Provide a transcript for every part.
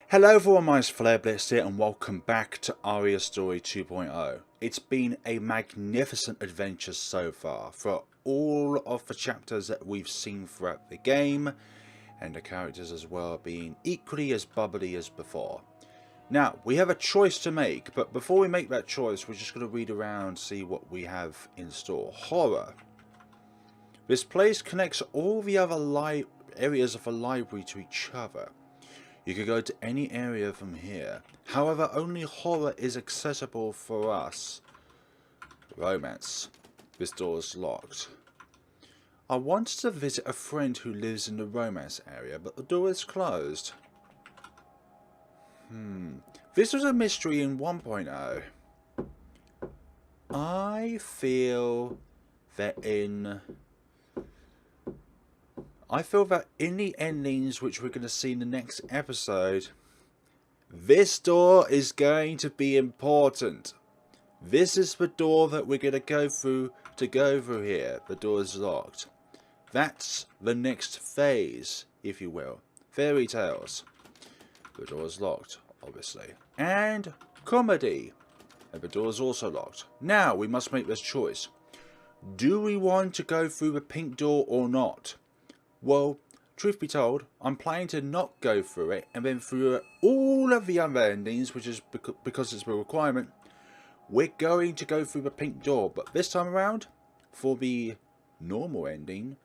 Hello everyone, my name's FlareBlitzed here and welcome back to Aria Story 2.0. It's been a magnificent adventure so far for all of the chapters that we've seen throughout the game, and the characters as well being equally as bubbly as before. Now, we have a choice to make, but before we make that choice we're just going to read around, see what we have in store. Horror. This place connects all the other areas of the library to each other. You can go to any area from here. However, only horror is accessible for us. Romance. This door is locked. I wanted to visit a friend who lives in the romance area, but the door is closed. This was a mystery in 1.0. I feel that in the endings which we're going to see in the next episode, this door is going to be important. This is the door that we're going to go through here. The door is locked. That's the next phase, if you will. Fairy tales. The door is locked, obviously. And comedy. And the door is also locked. Now we must make this choice. Do we want to go through the pink door or not? Well, truth be told, I'm planning to not go through it and then through all of the other endings, which is because it's a requirement. We're going to go through the pink door, but this time around, for the normal ending,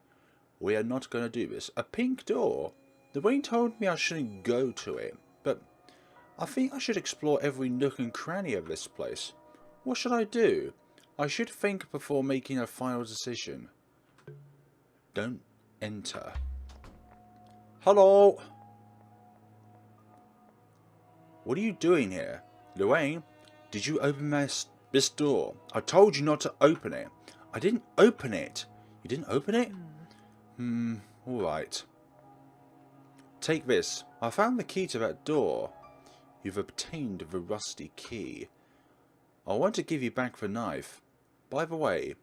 we are not going to do this. A pink door? The brain told me I shouldn't go to it, but I think I should explore every nook and cranny of this place. What should I do? I should think before making a final decision. Don't enter. Hello? What are you doing here? Luane, did you open this door? I told you not to open it. I didn't open it. You didn't open it? Alright. Take this. I found the key to that door. You've obtained the rusty key. I want to give you back the knife. By the way,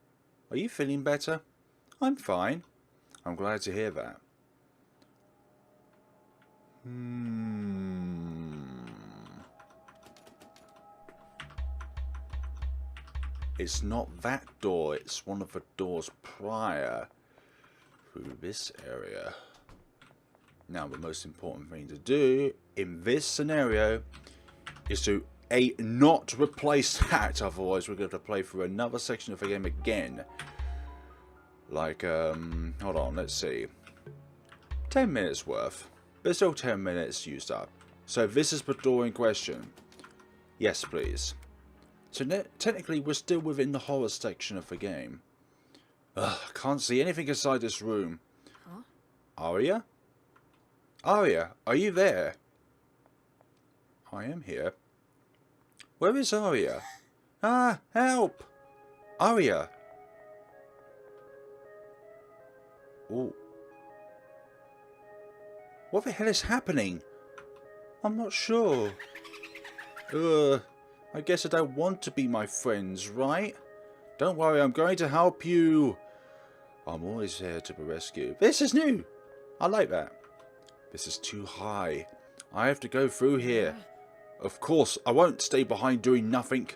are you feeling better? I'm fine. I'm glad to hear that. It's not that door, it's one of the doors prior through this area. Now the most important thing to do in this scenario is to not replace that, otherwise we're going to play through another section of the game again. Like, hold on, let's see. 10 minutes worth. There's still 10 minutes used up. So this is the door in question. Yes, please. So technically we're still within the horror section of the game. Ugh, can't see anything inside this room. Huh? Aria? Aria, are you there? I am here. Where is Aria? Ah, help! Aria! Oh. What the hell is happening? I'm not sure. I guess I don't want to be my friends, right? Don't worry, I'm going to help you. I'm always here to rescue. This is new. I like that. This is too high. I have to go through here. Of course, I won't stay behind doing nothing.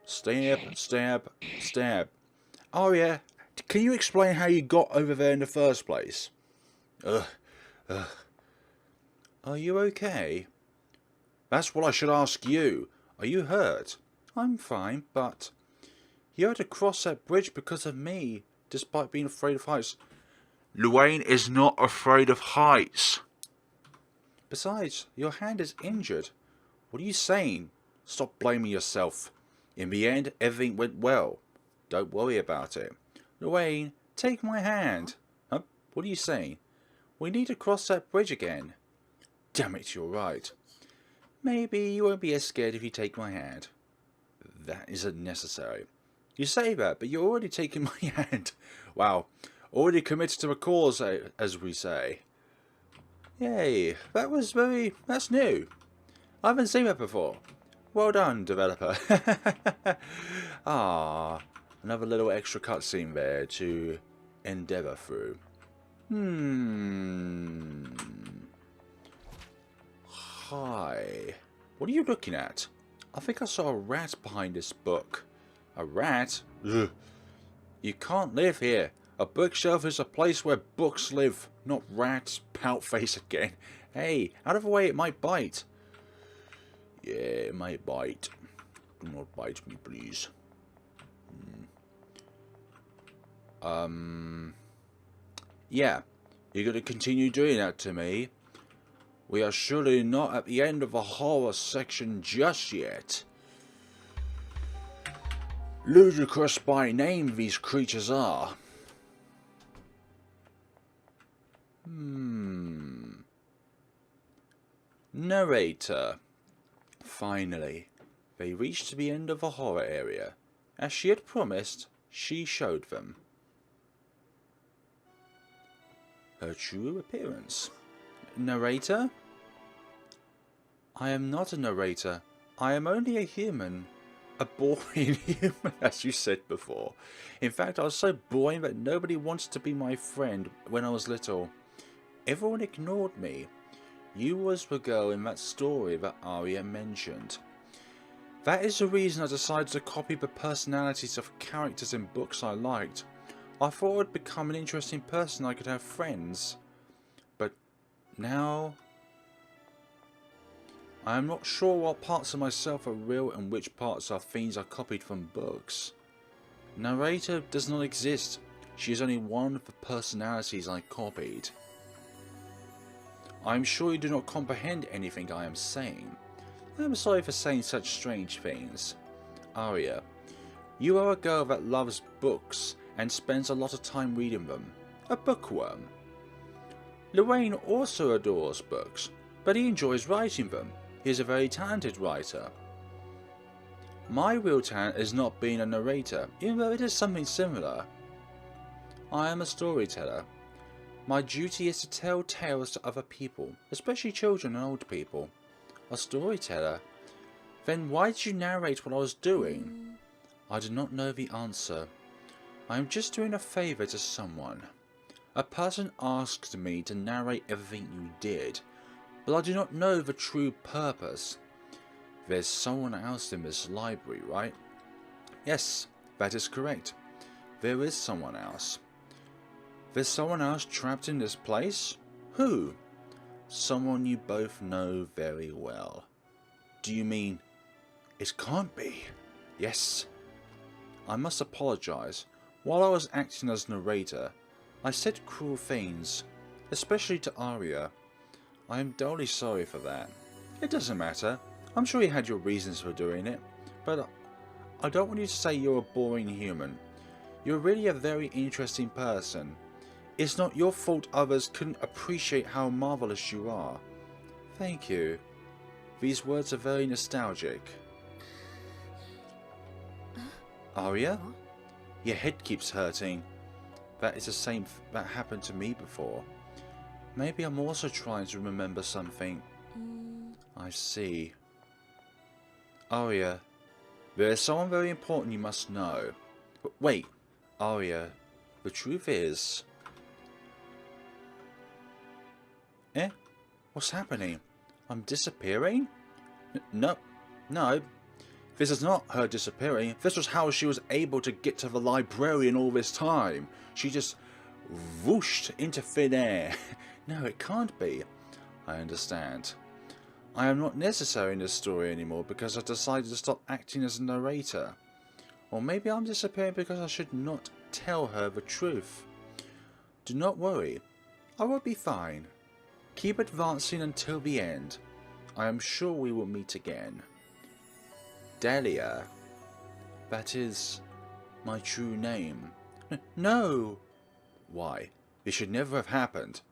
Stab, stab, stab. Aria, can you explain how you got over there in the first place? Are you okay? That's what I should ask you. Are you hurt? I'm fine, but you had to cross that bridge because of me, despite being afraid of heights. Luane is not afraid of heights. Besides, your hand is injured. What are you saying? Stop blaming yourself. In the end, everything went well. Don't worry about it. Luane, take my hand. Huh? What are you saying? We need to cross that bridge again. Damn it, you're right. Maybe you won't be as scared if you take my hand. That isn't necessary. You say that, but you're already taking my hand. Wow. Already committed to a cause, as we say. Yay. That's new. I haven't seen that before. Well done, developer. Ah, another little extra cutscene there to endeavour through. Hi. What are you looking at? I think I saw a rat behind this book. A rat? Ugh. You can't live here. A bookshelf is a place where books live, not rats. Pout face again. Hey, out of the way, it might bite. Yeah, it might bite. Do not bite me, please. Yeah, you're going to continue doing that to me. We are surely not at the end of the horror section just yet. Ludicrous by name these creatures are. Narrator. Finally, they reached the end of the horror area. As she had promised, she showed them her true appearance. Narrator? I am not a narrator. I am only a human. A boring human, as you said before. In fact, I was so boring that nobody wanted to be my friend when I was little. Everyone ignored me. You was the girl in that story that Aria mentioned. That is the reason I decided to copy the personalities of characters in books I liked. I thought I'd become an interesting person I could have friends. But now I am not sure what parts of myself are real and which parts are things I copied from books. Narrator does not exist. She is only one of the personalities I copied. I am sure you do not comprehend anything I am saying. I am sorry for saying such strange things. Aria, you are a girl that loves books and spends a lot of time reading them. A bookworm. Lybrarian also adores books, but he enjoys writing them. He is a very talented writer. My real talent is not being a narrator, even though it is something similar. I am a storyteller. My duty is to tell tales to other people, especially children and old people. A storyteller? Then why did you narrate what I was doing? I do not know the answer. I am just doing a favour to someone. A person asked me to narrate everything you did, but I do not know the true purpose. There's someone else in this library, right? Yes, that is correct. There is someone else. There's someone else trapped in this place? Who? Someone you both know very well. Do you mean... It can't be. Yes. I must apologise. While I was acting as narrator, I said cruel things, especially to Aria. I am dully sorry for that. It doesn't matter. I'm sure you had your reasons for doing it, but I don't want you to say you're a boring human. You're really a very interesting person. It's not your fault others couldn't appreciate how marvellous you are. Thank you. These words are very nostalgic. Aria? Your head keeps hurting. That is the same that happened to me before. Maybe I'm also trying to remember something. I see. Aria, there is someone very important you must know. But wait, Aria, the truth is... What's happening? I'm disappearing? No. This is not her disappearing. This was how she was able to get to the librarian all this time. She just whooshed into thin air. No, it can't be. I understand. I am not necessary in this story anymore because I decided to stop acting as a narrator. Or maybe I'm disappearing because I should not tell her the truth. Do not worry. I will be fine. Keep advancing until the end. I am sure we will meet again. Delia. That is my true name. No! Why? This should never have happened.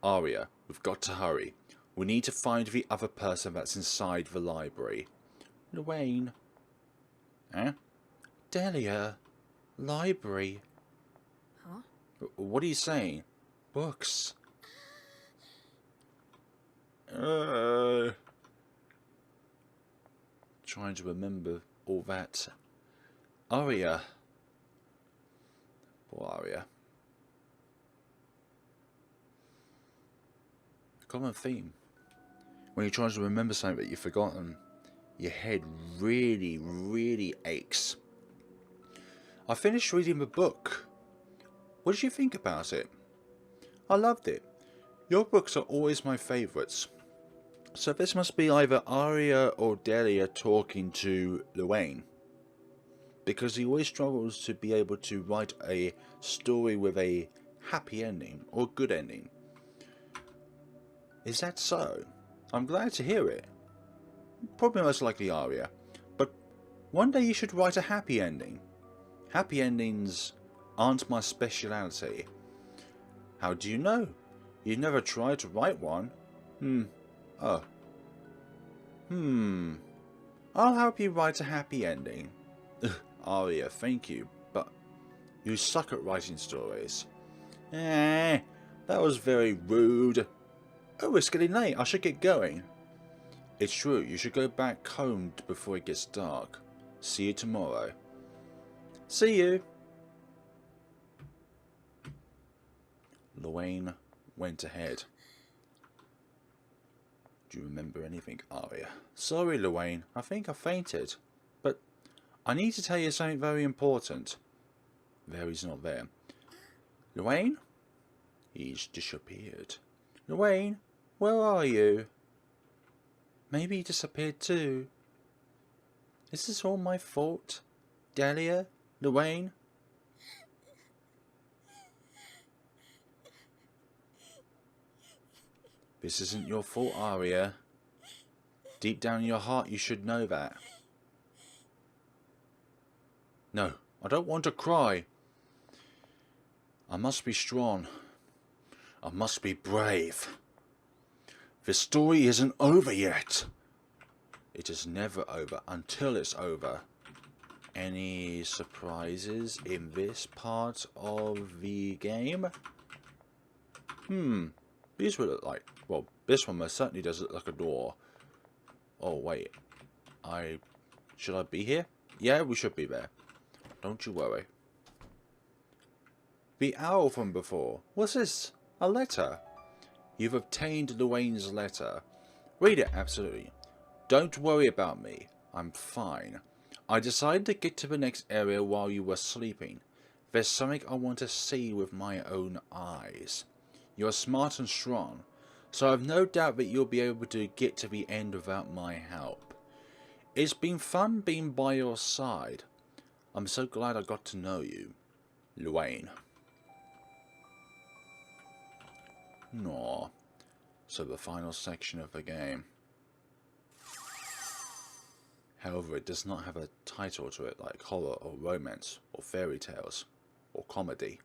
Aria, we've got to hurry. We need to find the other person that's inside the library. Lybrarian. Delia. Library. Huh? What are you saying? Books. Trying to remember all that. Aria. Poor Aria. common theme. When you're trying to remember something that you've forgotten, your head really, really aches. I finished reading the book. What did you think about it? I loved it. Your books are always my favourites. So this must be either Aria or Delia talking to Luane. Because he always struggles to be able to write a story with a happy ending or good ending. Is that so? I'm glad to hear it. Probably most likely Aria. But one day you should write a happy ending. Happy endings aren't my speciality. How do you know? You've never tried to write one? Oh. I'll help you write a happy ending. Aria, thank you, but you suck at writing stories. That was very rude. Oh, it's getting late. I should get going. It's true. You should go back home before it gets dark. See you tomorrow. See you. Luane went ahead. Do you remember anything, Aria? Sorry, Luane. I think I fainted. But I need to tell you something very important. There, he's not there. Luane? He's disappeared. Luane, where are you? Maybe he disappeared too. Is this all my fault? Delia? Luane? This isn't your fault, Aria. Deep down in your heart, you should know that. No, I don't want to cry. I must be strong. I must be brave. The story isn't over yet. It is never over until it's over. Any surprises in this part of the game? These would look like... Well, this one most certainly does look like a door. Oh, wait. Should I be here? Yeah, we should be there. Don't you worry. The owl from before. What's this? A letter? You've obtained Luane's letter. Read it, absolutely. Don't worry about me. I'm fine. I decided to get to the next area while you were sleeping. There's something I want to see with my own eyes. You're smart and strong, so I've no doubt that you'll be able to get to the end without my help. It's been fun being by your side. I'm so glad I got to know you. Luane. Aw. So the final section of the game. However, it does not have a title to it like horror or romance or fairy tales or comedy.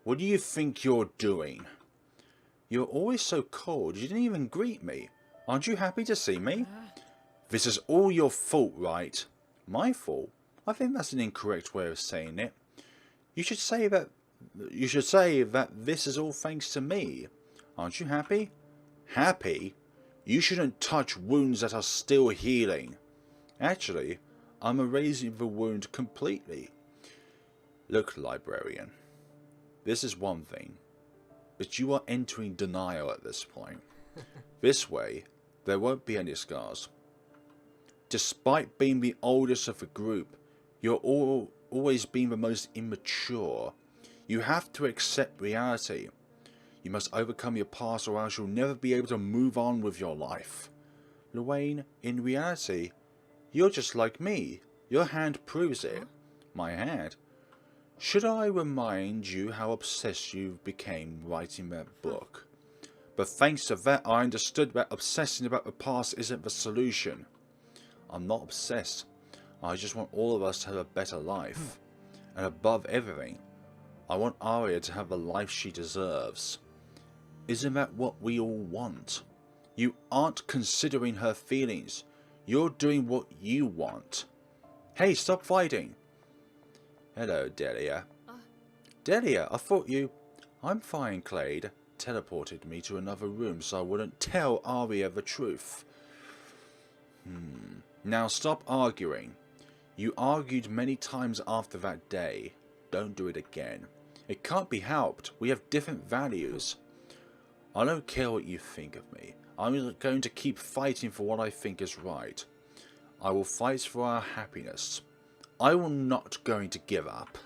What do you think you're doing? You're always so cold. You didn't even greet me. Aren't you happy to see me? This is all your fault, right? My fault? I think that's an incorrect way of saying it. You should say that this is all thanks to me. Aren't you happy? Happy? You shouldn't touch wounds that are still healing. Actually, I'm erasing the wound completely. Look, Librarian. This is one thing, but you are entering denial at this point. This way, there won't be any scars. Despite being the oldest of the group, you're always been the most immature. You have to accept reality. You must overcome your past or else you'll never be able to move on with your life. Luane, in reality, you're just like me. Your hand proves it. My hand? Should I remind you how obsessed you became writing that book? But thanks to that, I understood that obsessing about the past isn't the solution. I'm not obsessed. I just want all of us to have a better life. And above everything, I want Aria to have the life she deserves. Isn't that what we all want? You aren't considering her feelings. You're doing what you want. Hey, stop fighting. Hello, Delia. Delia, I thought you... I'm fine, Clade. Teleported me to another room so I wouldn't tell Aria the truth. Now stop arguing. You argued many times after that day. Don't do it again. It can't be helped. We have different values. I don't care what you think of me. I'm going to keep fighting for what I think is right. I will fight for our happiness. I am not going to give up.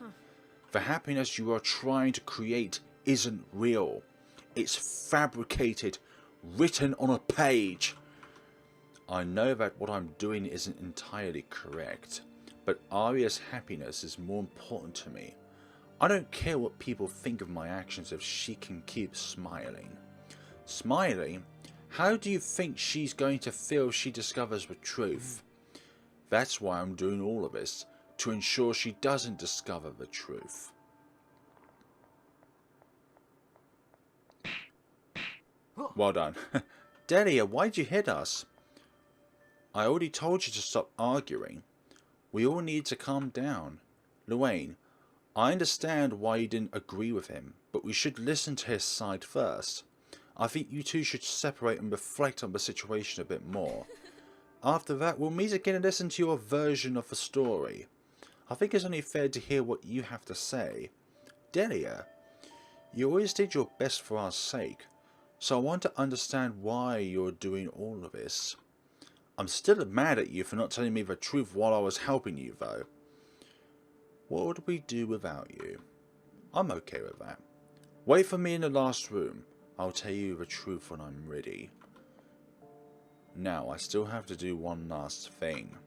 The happiness you are trying to create isn't real. It's fabricated, written on a page. I know that what I'm doing isn't entirely correct, but Aria's happiness is more important to me. I don't care what people think of my actions if she can keep smiling. Smiling? How do you think she's going to feel if she discovers the truth? That's why I'm doing all of this, to ensure she doesn't discover the truth. Well done. Delia, why'd you hit us? I already told you to stop arguing. We all need to calm down. Luane, I understand why you didn't agree with him, but we should listen to his side first. I think you two should separate and reflect on the situation a bit more. After that, we'll meet again and listen to your version of the story. I think it's only fair to hear what you have to say. Delia, you always did your best for our sake, so I want to understand why you're doing all of this. I'm still mad at you for not telling me the truth while I was helping you, though. What would we do without you? I'm okay with that. Wait for me in the last room. I'll tell you the truth when I'm ready. Now, I still have to do one last thing.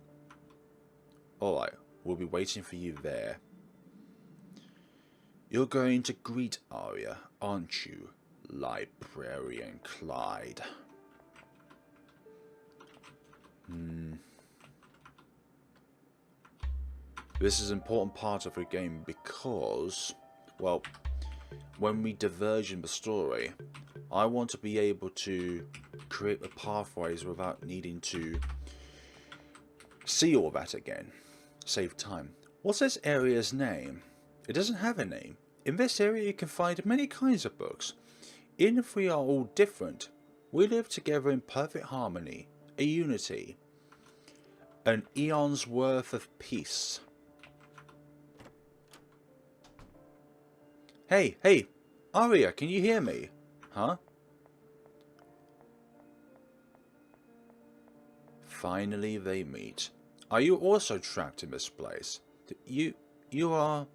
Alright, we'll be waiting for you there. You're going to greet Aria, aren't you, Librarian Clyde? This is an important part of the game because, well, when we diverge in the story, I want to be able to create the pathways without needing to see all that again. Save time. What's this area's name? It doesn't have a name. In this area you can find many kinds of books. Even if we are all different, we live together in perfect harmony, a unity, an eon's worth of peace. Hey, Aria, can you hear me? Huh? Finally they meet. Are you also trapped in this place? You are...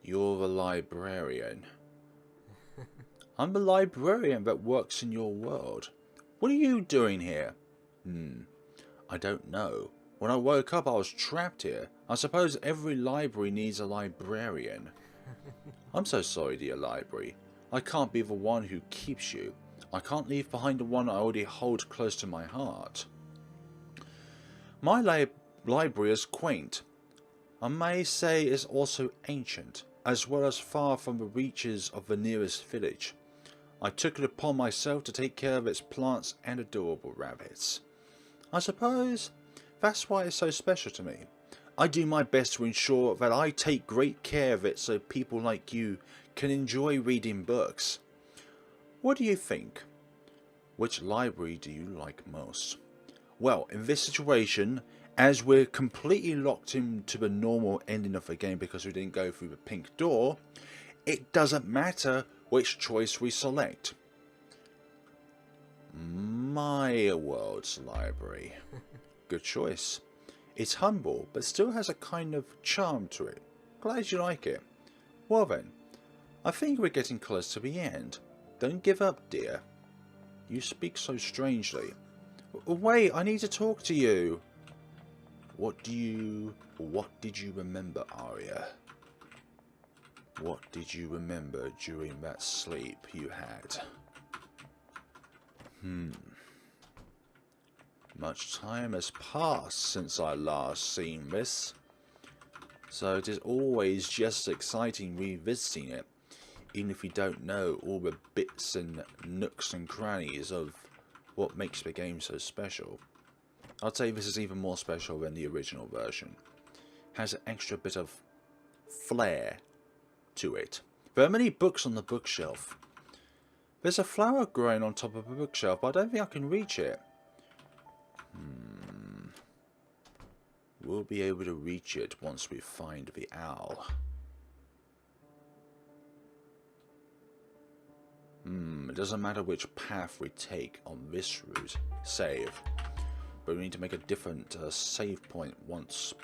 You're the librarian. I'm the librarian that works in your world. What are you doing here? I don't know. When I woke up I was trapped here. I suppose every library needs a librarian. I'm so sorry, dear library. I can't be the one who keeps you. I can't leave behind the one I already hold close to my heart. My library is quaint. I may say is also ancient, as well as far from the reaches of the nearest village. I took it upon myself to take care of its plants and adorable rabbits. I suppose that's why it's so special to me. I do my best to ensure that I take great care of it so people like you can enjoy reading books. What do you think? Which library do you like most? Well, in this situation, as we're completely locked into the normal ending of the game because we didn't go through the pink door, it doesn't matter which choice we select. My world's library. Good choice. It's humble, but still has a kind of charm to it. Glad you like it. Well then, I think we're getting close to the end. Don't give up, dear. You speak so strangely. Wait, I need to talk to you. What did you remember, Aria? What did you remember during that sleep you had? Much time has passed since I last seen this, so it is always just exciting revisiting it, even if you don't know all the bits and nooks and crannies of what makes the game so special. I'd say this is even more special than the original version. Has an extra bit of flair to it. There are many books on the bookshelf. There's a flower growing on top of the bookshelf, but I don't think I can reach it. We'll be able to reach it once we find the owl. It doesn't matter which path we take on this route. Save. But we need to make a different save point once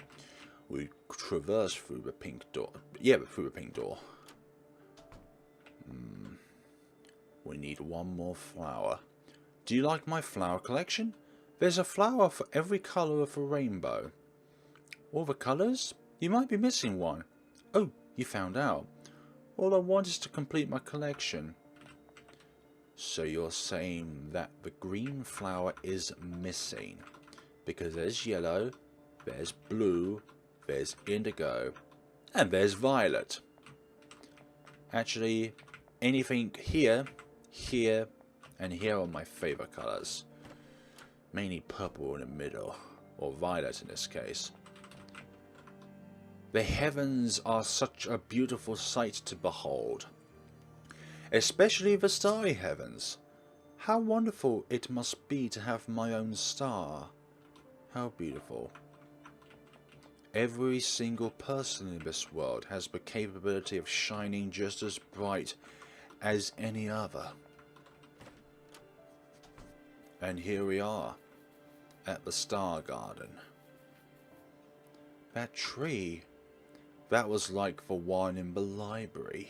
we traverse through the pink door. Yeah, but through the pink door. We need one more flower. Do you like my flower collection? There's a flower for every colour of the rainbow. All the colours? You might be missing one. Oh, you found out. All I want is to complete my collection. So you're saying that the green flower is missing. Because there's yellow, there's blue, there's indigo, and there's violet. Actually, anything here, here, and here are my favourite colours. Mainly purple in the middle, or violet in this case. The heavens are such a beautiful sight to behold. Especially the starry heavens. How wonderful it must be to have my own star. How beautiful. Every single person in this world has the capability of shining just as bright as any other. And here we are, at the Star Garden. That tree, that was like the one in the library.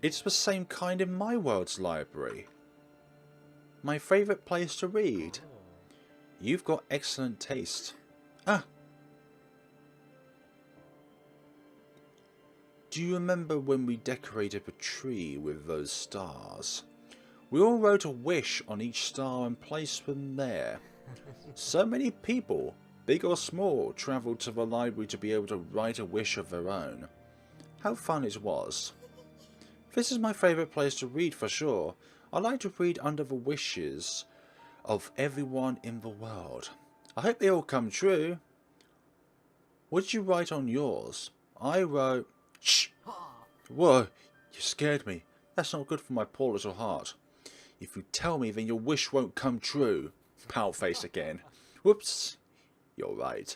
It's the same kind in my world's library. My favourite place to read. You've got excellent taste. Ah. Do you remember when we decorated the tree with those stars? We all wrote a wish on each star and placed them there. So many people, big or small, travelled to the library to be able to write a wish of their own. How fun it was. This is my favourite place to read for sure. I like to read under the wishes of everyone in the world. I hope they all come true. What did you write on yours? I wrote... Shh! Whoa, you scared me. That's not good for my poor little heart. If you tell me, then your wish won't come true. Pout face again. Whoops. You're right.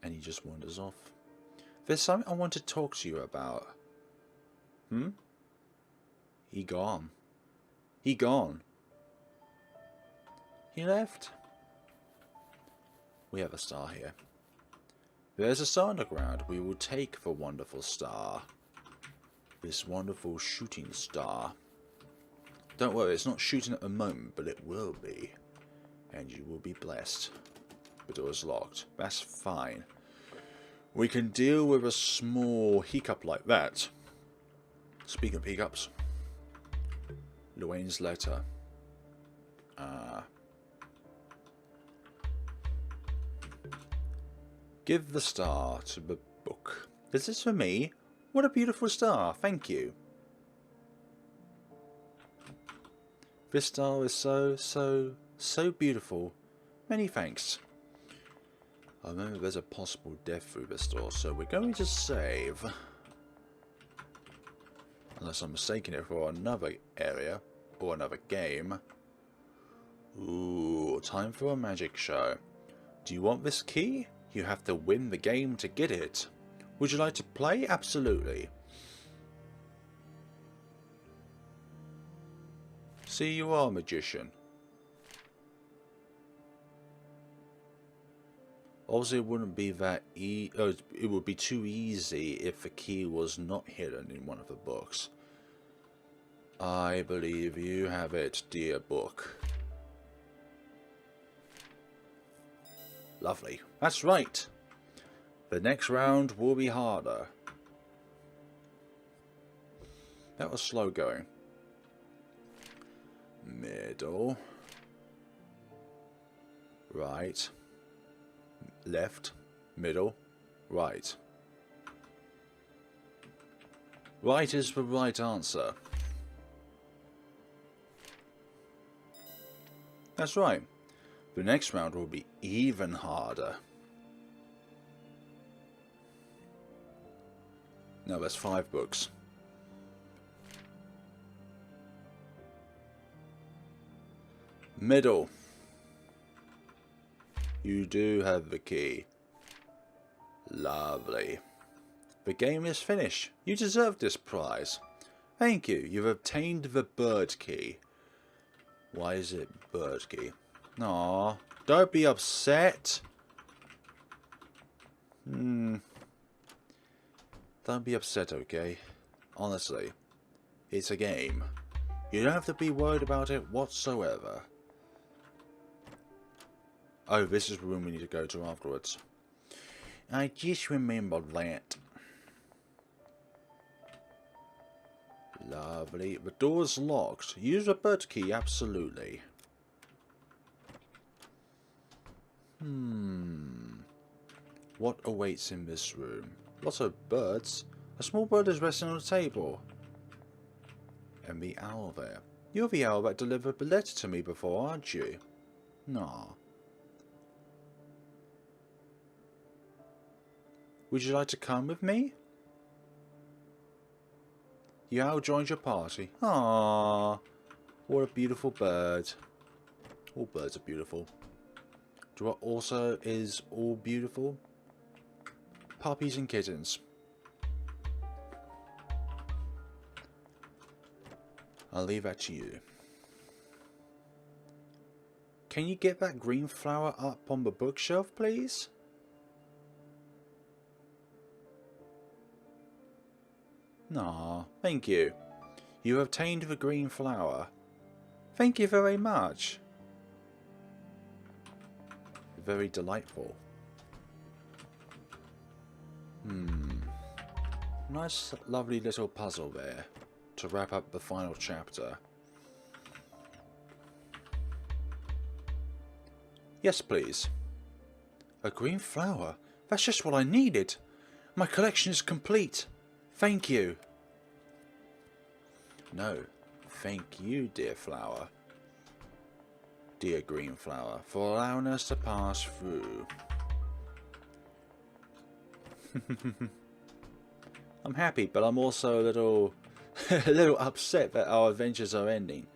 And he just wanders off. There's something I want to talk to you about. He gone. He gone. He left. We have a star here. There's a star on the ground. We will take the wonderful star. This wonderful shooting star. Don't worry, it's not shooting at the moment, but it will be. And you will be blessed. The door is locked. That's fine. We can deal with a small hiccup like that. Speaking of hiccups. Luane's letter. Give the star to the book. Is this for me? What a beautiful star. Thank you. This star is so beautiful. Many thanks. I remember there's a possible death through this door, so we're going to save. Unless I'm mistaken it for another area or another game. Ooh, time for a magic show. Do you want this key? You have to win the game to get it. Would you like to play? Absolutely. See, you are a magician. Obviously, it wouldn't be that it would be too easy if the key was not hidden in one of the books. I believe you have it, dear book. Lovely. That's right. The next round will be harder. That was slow going. Middle. Right. Left. Middle. Right. Right is the right answer. That's right. The next round will be even harder. No, that's 5 books. Middle. You do have the key. Lovely. The game is finished. You deserve this prize. Thank you. You've obtained the bird key. Why is it bird key? Aw, don't be upset. Don't be upset, okay? Honestly, it's a game. You don't have to be worried about it whatsoever. Oh, this is the room we need to go to afterwards. I just remembered that. Lovely. The door's locked. Use the bird key, absolutely. What awaits in this room? Lots of birds. A small bird is resting on a table. And the owl there. You're the owl that delivered the letter to me before, aren't you? Nah. Would you like to come with me? The owl joined your party. Ah, what a beautiful bird. All birds are beautiful. Do you know what also is all beautiful? Puppies and kittens. I'll leave that to you. Can you get that green flower up on the bookshelf, please? Nah, thank you. You have obtained the green flower. Thank you very much. Very delightful. Nice, lovely little puzzle there to wrap up the final chapter. Yes, please. A green flower? That's just what I needed. My collection is complete. Thank you. No, thank you, dear flower. Dear green flower, for allowing us to pass through. I'm happy, but I'm also a little upset that our adventures are ending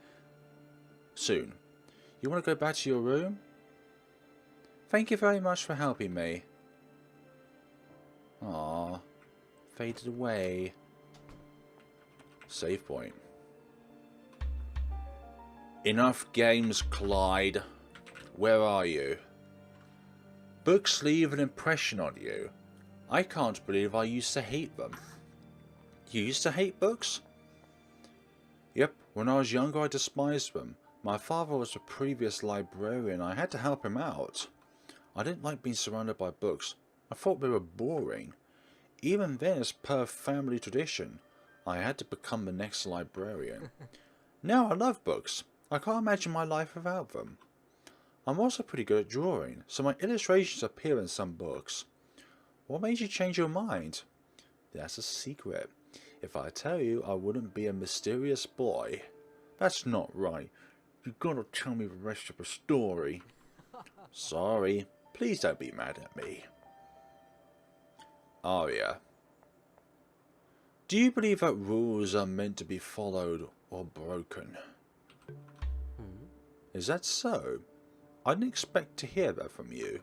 soon. You want to go back to your room? Thank you very much for helping me. Aww, faded away. Save point. Enough games, Clyde. Where are you? Books leave an impression on you. I can't believe I used to hate them. You used to hate books? Yep, when I was younger I despised them. My father was a previous librarian. I had to help him out. I didn't like being surrounded by books. I thought they were boring. Even then, as per family tradition, I had to become the next librarian. Now I love books. I can't imagine my life without them. I'm also pretty good at drawing, so my illustrations appear in some books. What made you change your mind? That's a secret. If I tell you, I wouldn't be a mysterious boy. That's not right. You've got to tell me the rest of the story. Sorry. Please don't be mad at me. Aria. Do you believe that rules are meant to be followed or broken? Is that so? I didn't expect to hear that from you.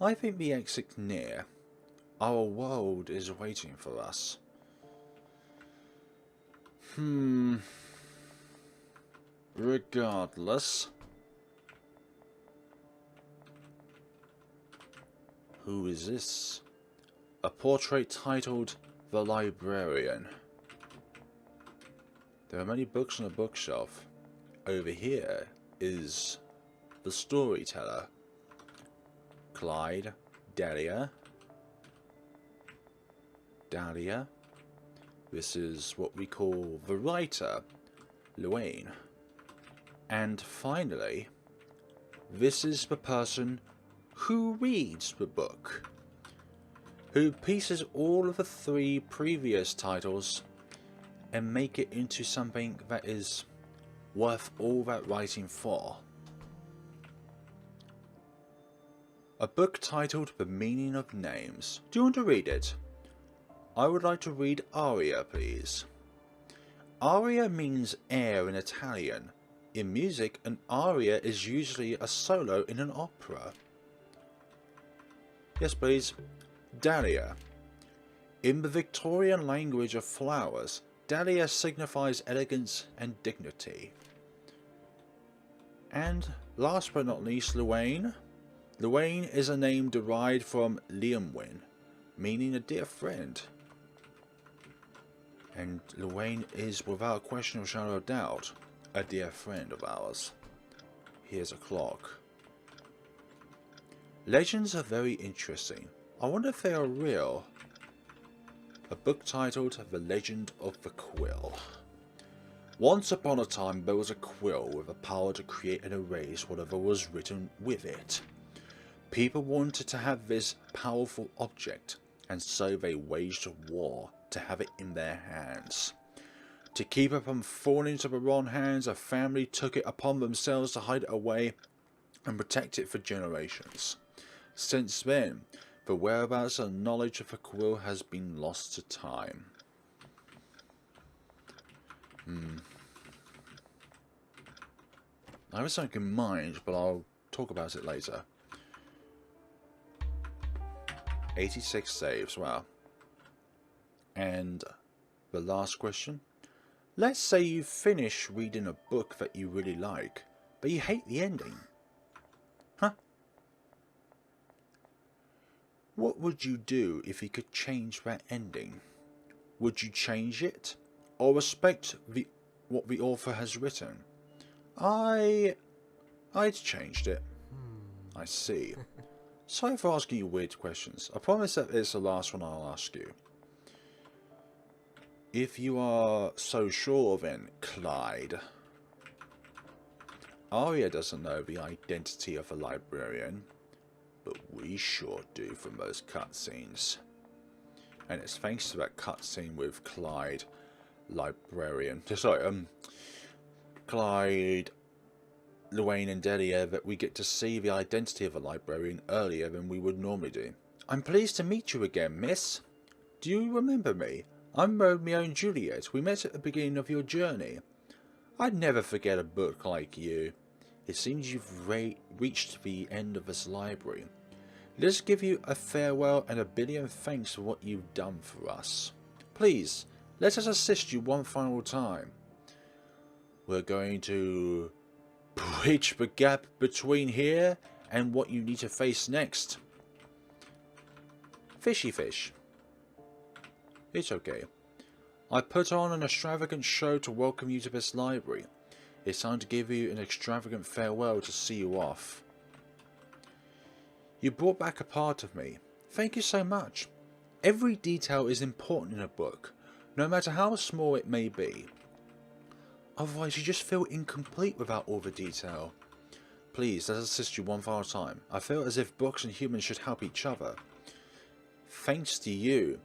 I think the exit's near. Our world is waiting for us. Regardless. Who is this? A portrait titled The Librarian. There are many books on a bookshelf. Over here is the storyteller. Clyde, Dahlia. This is what we call the writer, Luane. And finally, this is the person who reads the book, who pieces all of the 3 previous titles and make it into something that is worth all that writing for. A book titled The Meaning of Names. Do you want to read it? I would like to read Aria, please. Aria means air in Italian. In music, an aria is usually a solo in an opera. Yes, please. Dahlia. In the Victorian language of flowers, dahlia signifies elegance and dignity. And last but not least, Luane. Luane is a name derived from Liamwyn, meaning a dear friend. And Luane is, without question or shadow of doubt, a dear friend of ours. Here's a clock. Legends are very interesting. I wonder if they are real. A book titled The Legend of the Quill. Once upon a time there was a quill with the power to create and erase whatever was written with it. People wanted to have this powerful object, and so they waged a war to have it in their hands. To keep it from falling into the wrong hands, a family took it upon themselves to hide it away and protect it for generations. Since then, the whereabouts and knowledge of the quill has been lost to time. I have something in mind, but I'll talk about it later. 86 saves, wow. And the last question. Let's say you finish reading a book that you really like, but you hate the ending. Huh? What would you do if you could change that ending? Would you change it? Or respect what the author has written? I'd changed it. I see. Sorry for asking you weird questions. I promise that it's the last one I'll ask you. If you are so sure then, Clyde. Aria doesn't know the identity of a librarian, but we sure do from those cutscenes. And it's thanks to that cutscene with Clyde, Librarian. Clyde, Luane and Delia that we get to see the identity of a librarian earlier than we would normally do. I'm pleased to meet you again, miss. Do you remember me? I'm Romeo and Juliet. We met at the beginning of your journey. I'd never forget a book like you. It seems you've reached the end of this library. Let's give you a farewell and a billion thanks for what you've done for us. Please, let us assist you one final time. We're going to bridge the gap between here and what you need to face next. Fishy fish. It's okay. I put on an extravagant show to welcome you to this library. It's time to give you an extravagant farewell to see you off. You brought back a part of me. Thank you so much. Every detail is important in a book, no matter how small it may be. Otherwise you just feel incomplete without all the detail. Please, let us assist you one final time. I feel as if books and humans should help each other. Thanks to you,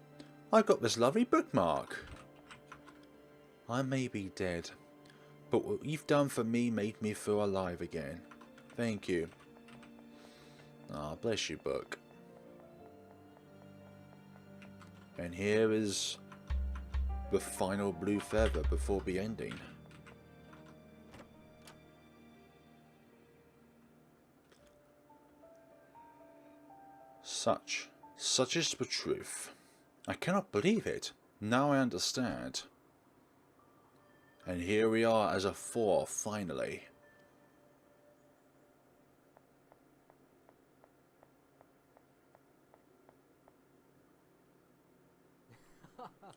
I got this lovely bookmark. I may be dead, but what you've done for me made me feel alive again. Thank you. Ah, bless you, book. And here is the final blue feather before the ending. Such is the truth. I cannot believe it. Now I understand. And here we are as a 4, finally.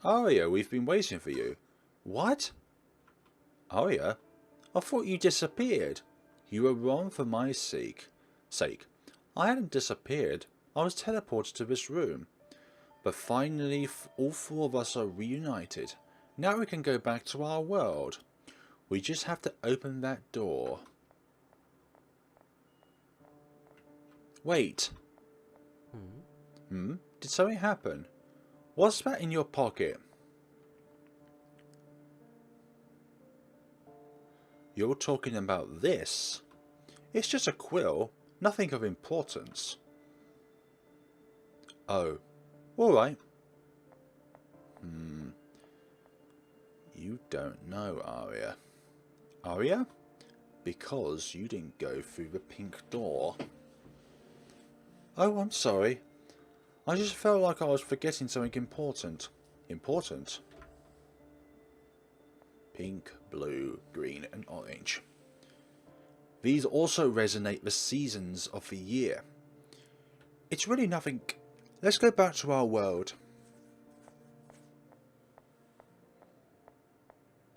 Aria, we've been waiting for you. What? Aria? I thought you disappeared. You were wrong for my sake. I hadn't disappeared. I was teleported to this room. But finally, all 4 of us are reunited. Now we can go back to our world. We just have to open that door. Wait. Did something happen? What's that in your pocket? You're talking about this? It's just a quill. Nothing of importance. Oh. Alright. You don't know, Aria. Aria? Because you didn't go through the pink door. Oh, I'm sorry. I just felt like I was forgetting something important. Important? Pink, blue, green and orange. These also resonate with seasons of the year. It's really nothing. Let's go back to our world.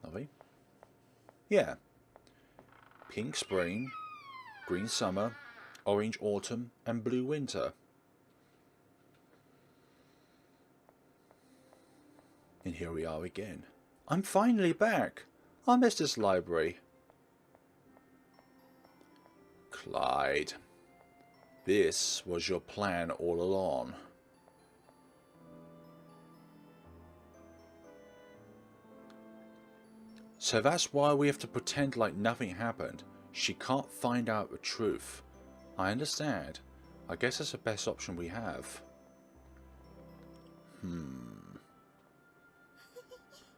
Are we? Yeah. Pink spring, green summer, orange autumn and blue winter. And here we are again. I'm finally back. I missed this library. Clyde, this was your plan all along. So that's why we have to pretend like nothing happened. She can't find out the truth. I understand. I guess that's the best option we have.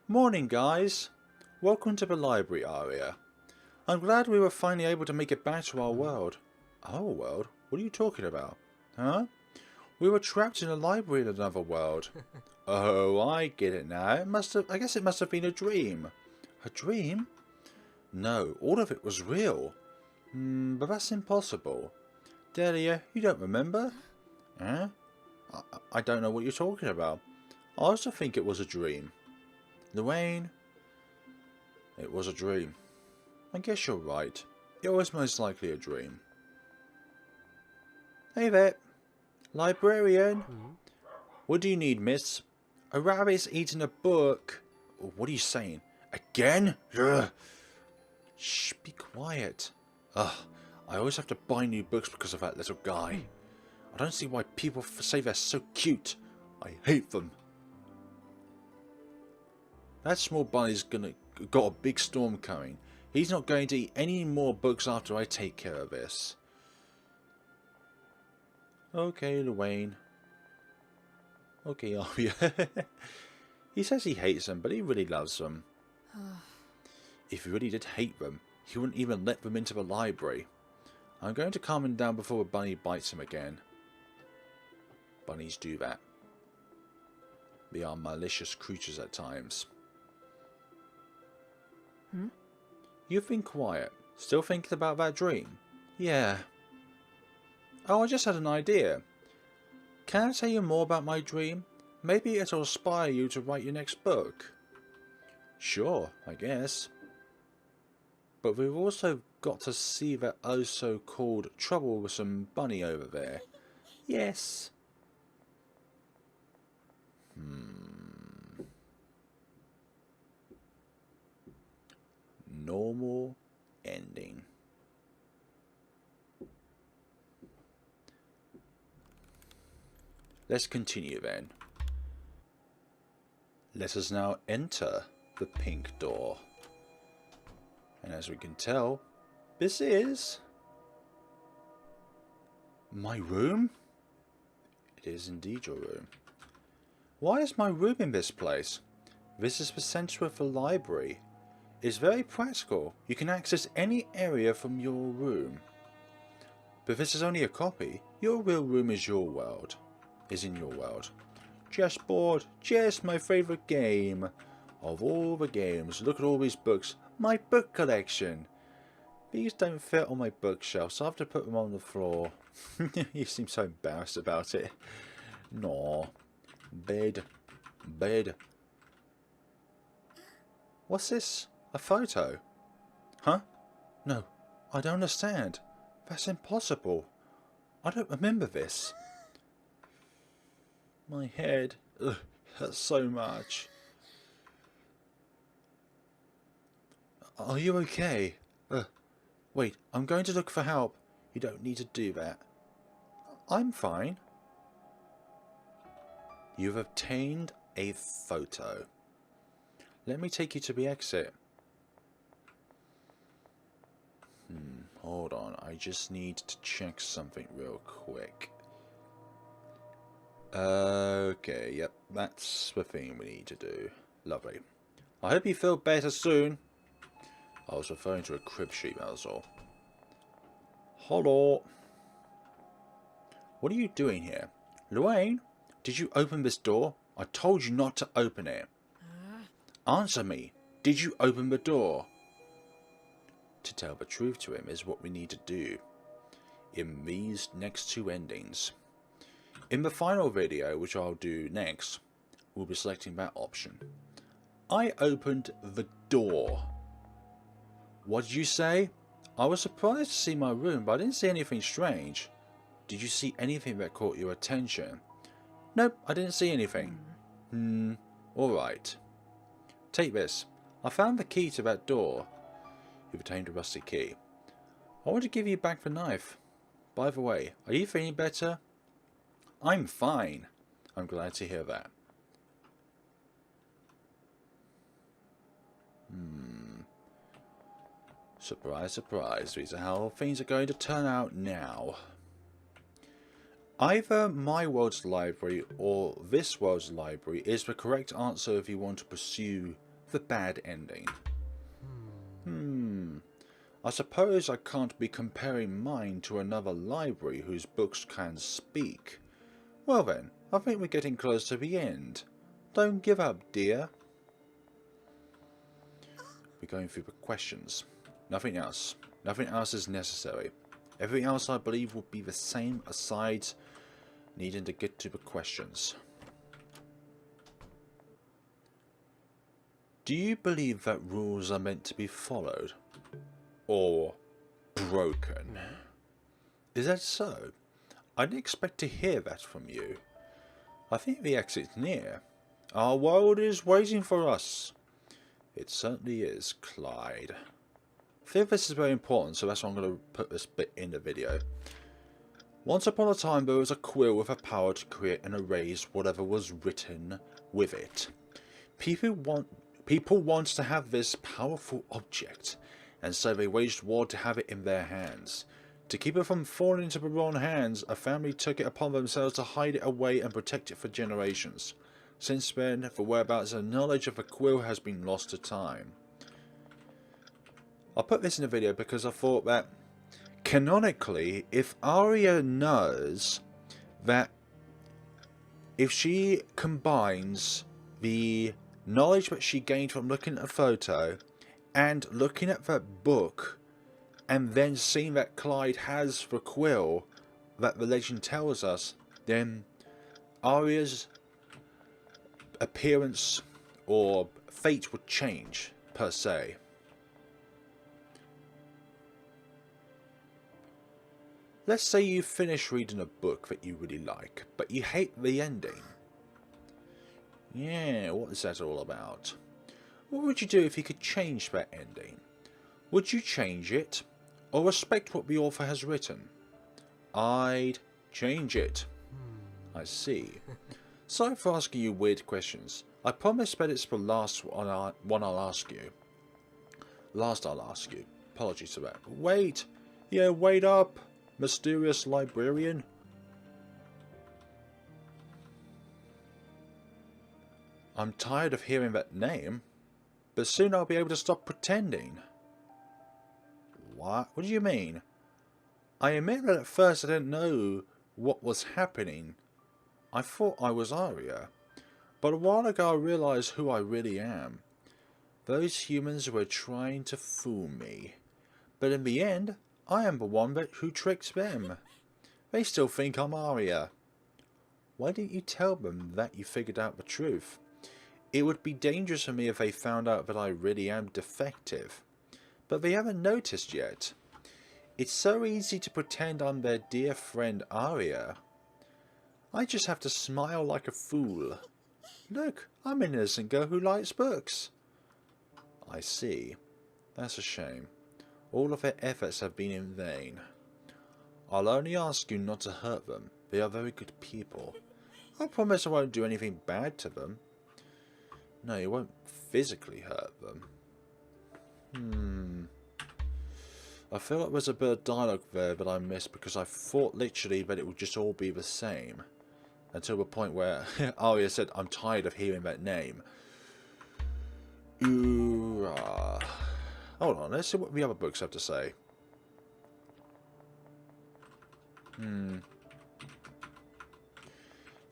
Morning, guys. Welcome to the library, Aria. I'm glad we were finally able to make it back to our world. Our world? What are you talking about? Huh? We were trapped in a library in another world. Oh, I get it now. I guess it must have been a dream. A dream? No, all of it was real. But that's impossible. Delia, you don't remember? Huh? I don't know what you're talking about. I also think it was a dream. Luane, it was a dream. I guess you're right. It was most likely a dream. Hey there, Librarian. What do you need, miss? A rabbit's eating a book. What are you saying? Again? Ugh. Shh, be quiet. Ugh, I always have to buy new books because of that little guy. I don't see why people say they're so cute. I hate them. That small bunny's got a big storm coming. He's not going to eat any more books after I take care of this. Okay, Luane. Okay, Aria. He says he hates them, but he really loves them. If he really did hate them, he wouldn't even let them into the library. I'm going to calm him down before a bunny bites him again. Bunnies do that. They are malicious creatures at times. You've been quiet. Still thinking about that dream? Yeah. Oh, I just had an idea. Can I tell you more about my dream? Maybe it'll inspire you to write your next book. Sure, I guess. But we've also got to see that oh-so-called troublesome bunny over there. Yes. Normal ending. Let's continue then. Let us now enter the pink door. And as we can tell, this is my room? It is indeed your room. Why is my room in this place? This is the center of the library. It's very practical. You can access any area from your room. But this is only a copy. Your real room is your world. Is in your world. Chessboard, chess, my favorite game. Of all the games, look at all these books. My book collection. These don't fit on my bookshelf, so I have to put them on the floor. You seem so embarrassed about it. No. Bed. Bed. What's this? A photo? Huh? No, I don't understand. That's impossible. I don't remember this. My head. Ugh, hurts so much. Are you okay? Wait, I'm going to look for help. You don't need to do that. I'm fine. You've obtained a photo. Let me take you to the exit. Hold on, I just need to check something real quick. Okay, yep, that's the thing we need to do. Lovely. I hope you feel better soon. I was referring to a crib sheet, that was all. Hello. What are you doing here? Luane, did you open this door? I told you not to open it. Answer me. Did you open the door? To tell the truth to him is what we need to do in these next two endings. In the final video, which I'll do next, we'll be selecting that option. I opened the door. What did you say? I was surprised to see my room, but I didn't see anything strange. Did you see anything that caught your attention? Nope, I didn't see anything. Alright. Take this. I found the key to that door. You've obtained a rusty key. I want to give you back the knife. By the way, are you feeling better? I'm fine. I'm glad to hear that. Surprise, surprise. These are how things are going to turn out now. Either my world's library or this world's library is the correct answer if you want to pursue the bad ending. I suppose I can't be comparing mine to another library whose books can speak. Well then, I think we're getting close to the end. Don't give up, dear. We're going through the questions. Nothing else. Nothing else is necessary. Everything else I believe will be the same aside needing to get to the questions. Do you believe that rules are meant to be followed? Or broken? Is that so? I didn't expect to hear that from you. I think the exit's near. Our world is waiting for us. It certainly is, Clyde. I feel this is very important, so that's why I'm going to put this bit in the video. Once upon a time there was a quill with a power to create and erase whatever was written with it. People want to have this powerful object, and so they waged war to have it in their hands. To keep it from falling into the wrong hands, a family took it upon themselves to hide it away and protect it for generations. Since then, the whereabouts and knowledge of the quill has been lost to time. I'll put this in the video because I thought that, canonically, if Aria knows that if she combines the knowledge that she gained from looking at a photo and looking at that book and then seeing that Clyde has the quill that the legend tells us, then Aria's appearance or fate would change, per se. Let's say you finish reading a book that you really like, but you hate the ending. Yeah, what is that all about? What would you do if you could change that ending? Would you change it, or respect what the author has written? I'd change it. I see. Sorry for asking you weird questions. I promise that it's the last one I'll ask you. Last I'll ask you. Apologies for that. Wait! Yeah, wait up! Mysterious librarian. I'm tired of hearing that name, but soon I'll be able to stop pretending. What? What do you mean? I admit that at first I didn't know what was happening. I thought I was Aria, but a while ago I realized who I really am. Those humans were trying to fool me, but in the end, I am the one who tricked them. They still think I'm Aria. Why didn't you tell them that you figured out the truth? It would be dangerous for me if they found out that I really am defective. But they haven't noticed yet. It's so easy to pretend I'm their dear friend Aria. I just have to smile like a fool. Look, I'm an innocent girl who likes books. I see. That's a shame. All of their efforts have been in vain. I'll only ask you not to hurt them. They are very good people. I promise I won't do anything bad to them. No, you won't physically hurt them. I feel like there's a bit of dialogue there that I missed because I thought literally that it would just all be the same. Until the point where Aria said, I'm tired of hearing that name. Ooh, Hold on, let's see what the other books have to say.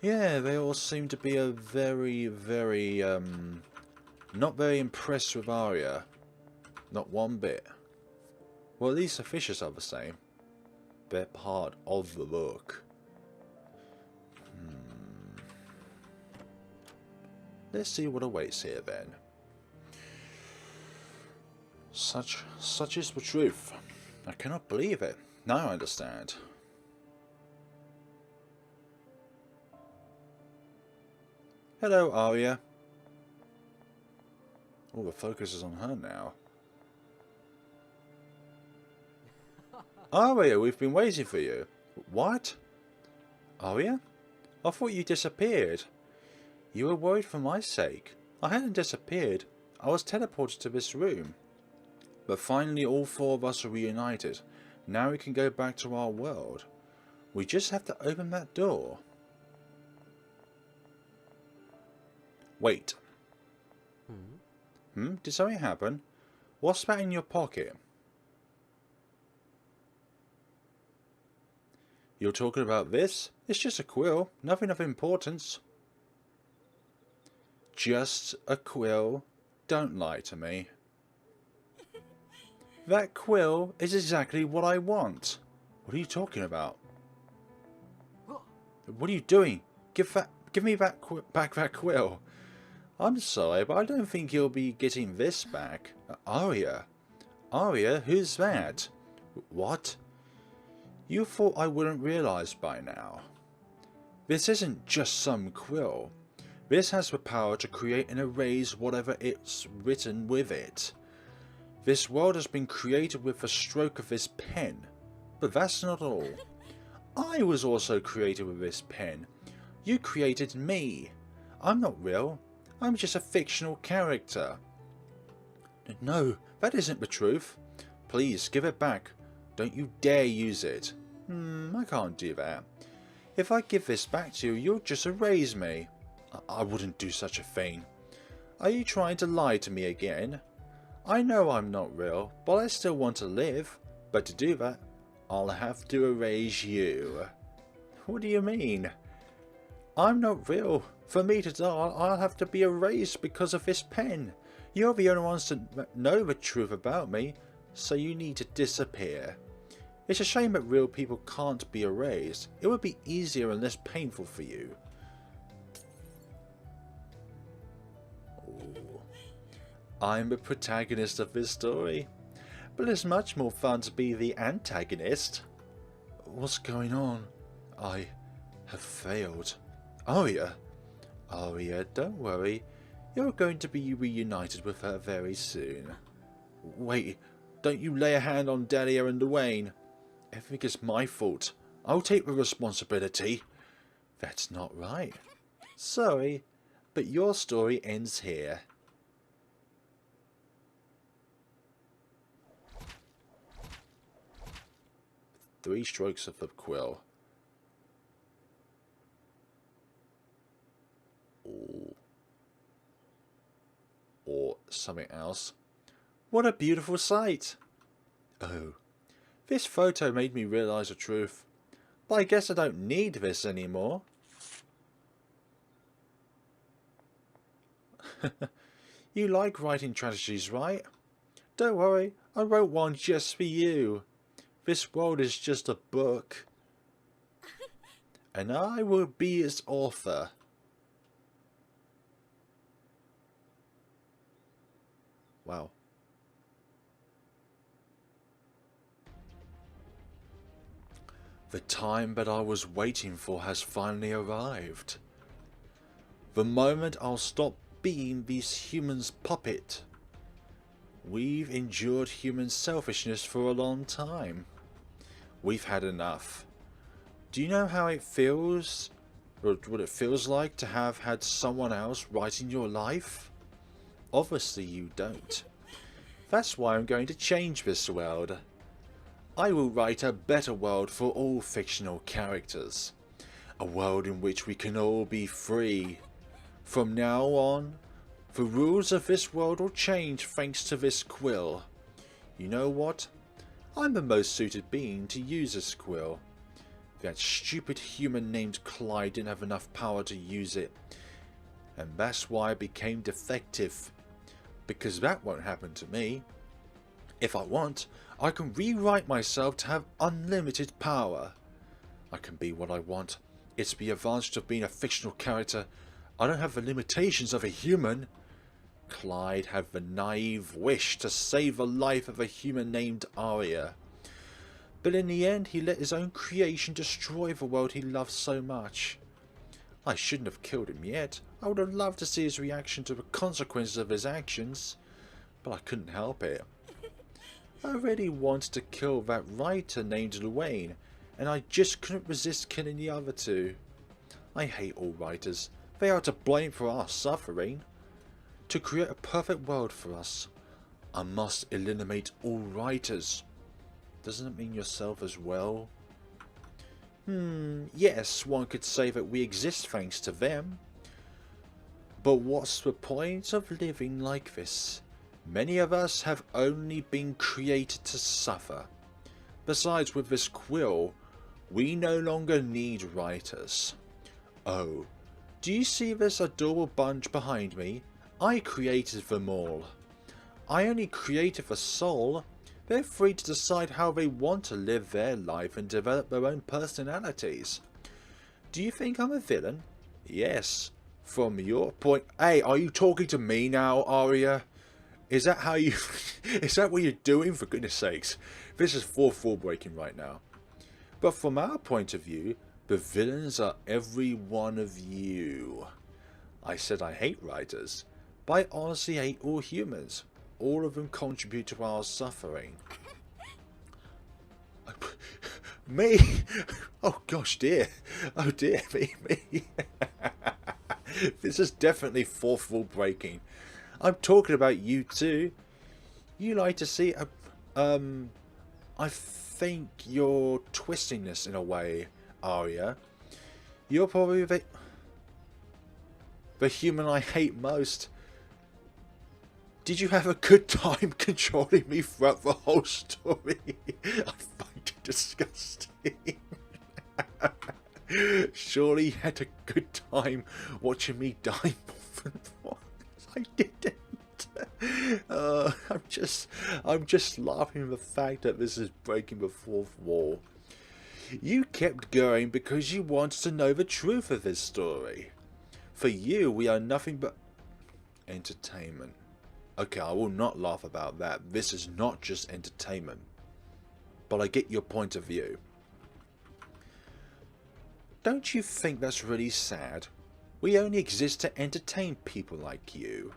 Yeah, they all seem to be a very, very, not very impressed with Aria. Not one bit. Well, at least the fishes are the same. They're part of the book. Let's see what awaits here then. Such is the truth. I cannot believe it. Now I understand. Hello, Aria. Oh, the focus is on her now. Aria, we've been waiting for you. What? Aria? I thought you disappeared. You were worried for my sake. I hadn't disappeared. I was teleported to this room. But finally all four of us are reunited. Now we can go back to our world. We just have to open that door. Wait. Did something happen? What's that in your pocket? You're talking about this? It's just a quill. Nothing of importance. Just a quill. Don't lie to me. That quill is exactly what I want. What are you talking about? What are you doing? Give me back that quill. I'm sorry, but I don't think you'll be getting this back. Aria. Aria, who's that? What? You thought I wouldn't realise by now. This isn't just some quill. This has the power to create and erase whatever it's written with it. This world has been created with the stroke of this pen. But that's not all. I was also created with this pen. You created me. I'm not real. I'm just a fictional character. No, that isn't the truth. Please, give it back. Don't you dare use it. I can't do that. If I give this back to you, you'll just erase me. I wouldn't do such a thing. Are you trying to lie to me again? I know I'm not real, but I still want to live. But to do that, I'll have to erase you. What do you mean? I'm not real. For me to die, I'll have to be erased because of this pen. You're the only ones to know the truth about me, so you need to disappear. It's a shame that real people can't be erased. It would be easier and less painful for you. Ooh. I'm the protagonist of this story, but it's much more fun to be the antagonist. What's going on? I have failed. Aria? Aria, don't worry. You're going to be reunited with her very soon. Wait, don't you lay a hand on Dahlia and Dwayne. Everything is my fault. I'll take the responsibility. That's not right. Sorry, but your story ends here. Three strokes of the quill. Or something else. What a beautiful sight! Oh, this photo made me realise the truth. But I guess I don't need this anymore. You like writing tragedies, right? Don't worry, I wrote one just for you. This world is just a book. And I will be its author. Wow. The time that I was waiting for has finally arrived. The moment I'll stop being these humans' puppet. We've endured human selfishness for a long time. We've had enough. Do you know how it feels, or what it feels like to have had someone else write in your life? Obviously you don't. That's why I'm going to change this world. I will write a better world for all fictional characters. A world in which we can all be free. From now on, the rules of this world will change thanks to this quill. You know what? I'm the most suited being to use this quill. That stupid human named Clyde didn't have enough power to use it. And that's why I became defective. Because that won't happen to me. If I want, I can rewrite myself to have unlimited power. I can be what I want. It's the advantage of being a fictional character. I don't have the limitations of a human. Clyde had the naive wish to save the life of a human named Aria. But in the end, he let his own creation destroy the world he loved so much. I shouldn't have killed him yet. I would have loved to see his reaction to the consequences of his actions. But I couldn't help it. I really wanted to kill that writer named Luane, and I just couldn't resist killing the other two. I hate all writers. They are to blame for our suffering. To create a perfect world for us, I must eliminate all writers. Doesn't it mean yourself as well? Yes, one could say that we exist thanks to them. But what's the point of living like this? Many of us have only been created to suffer. Besides, with this quill, we no longer need writers. Oh, do you see this adorable bunch behind me? I created them all. I only created the soul. They're free to decide how they want to live their life and develop their own personalities. Do you think I'm a villain? Yes. From your point... Hey, are you talking to me now, Aria? Is that how you... Is that what you're doing? For goodness sakes. This is fourth wall breaking right now. But from our point of view, the villains are every one of you. I said I hate writers, but I honestly hate all humans. All of them contribute to our suffering. Me? Oh gosh dear. Oh dear me. This is definitely fourth wall breaking. I'm talking about you too. You like to see I think you're twisting this in a way, Aria. You're probably the human I hate most. Did you have a good time controlling me throughout the whole story? I find it disgusting. Surely you had a good time watching me die more than once. I didn't. I'm just laughing at the fact that this is breaking the fourth wall. You kept going because you wanted to know the truth of this story. For you, we are nothing but entertainment. Okay, I will not laugh about that. This is not just entertainment. But I get your point of view. Don't you think that's really sad? We only exist to entertain people like you.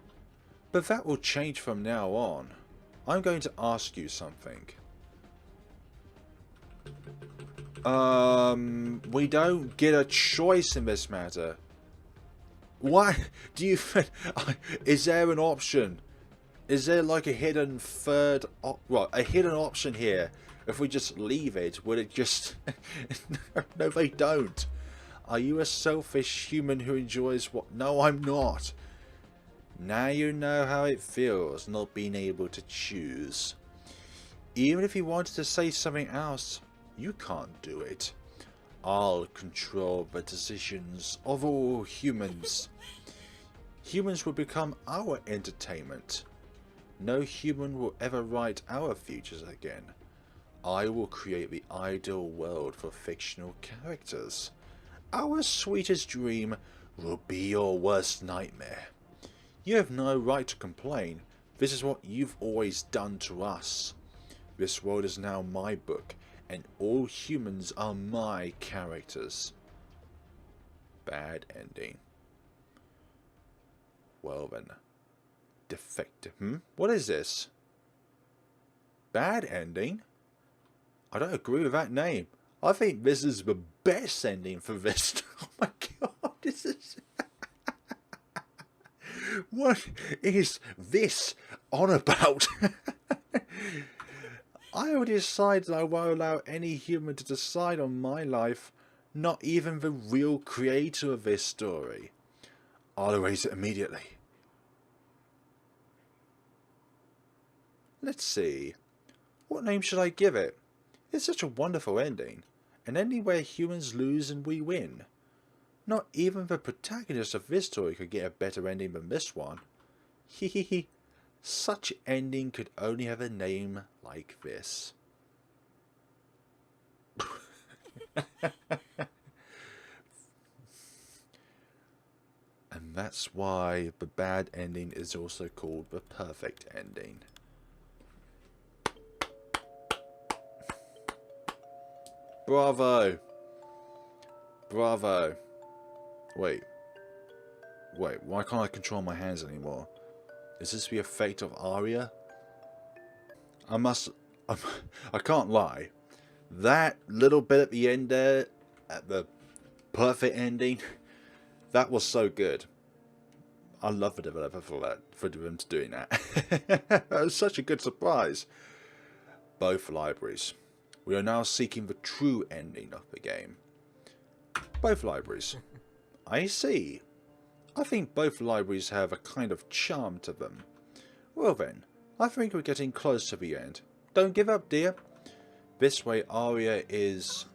But that will change from now on. I'm going to ask you something. We don't get a choice in this matter. Why do you think... Is there an option? Is there like a hidden third... a hidden option here? If we just leave it, would it just... No, they don't. Are you a selfish human who enjoys what... No, I'm not. Now you know how it feels not being able to choose. Even if you wanted to say something else, you can't do it. I'll control the decisions of all humans. Humans will become our entertainment. No human will ever write our futures again. I will create the ideal world for fictional characters. Our sweetest dream will be your worst nightmare. You have no right to complain. This is what you've always done to us. This world is now my book, and all humans are my characters. Bad ending. Well then. Defective. What is this? Bad ending? I don't agree with that name. I think this is the best ending for this. Oh my god, this is... What is this on about? I already decided I won't allow any human to decide on my life, not even the real creator of this story. I'll erase it immediately. Let's see. What name should I give it? It's such a wonderful ending. An ending where humans lose and we win. Not even the protagonist of this story could get a better ending than this one. Hehehe. Such ending could only have a name like this. And that's why the bad ending is also called the perfect ending. Bravo! Bravo! Wait, why can't I control my hands anymore? Is this the effect of Aria? I can't lie. That little bit at the end there, at the perfect ending, that was so good. I love the developer for that, for them to doing that. That was such a good surprise. Both libraries. We are now seeking the true ending of the game. Both libraries. I see. I think both libraries have a kind of charm to them. Well then, I think we're getting close to the end. Don't give up, dear. This way Aria is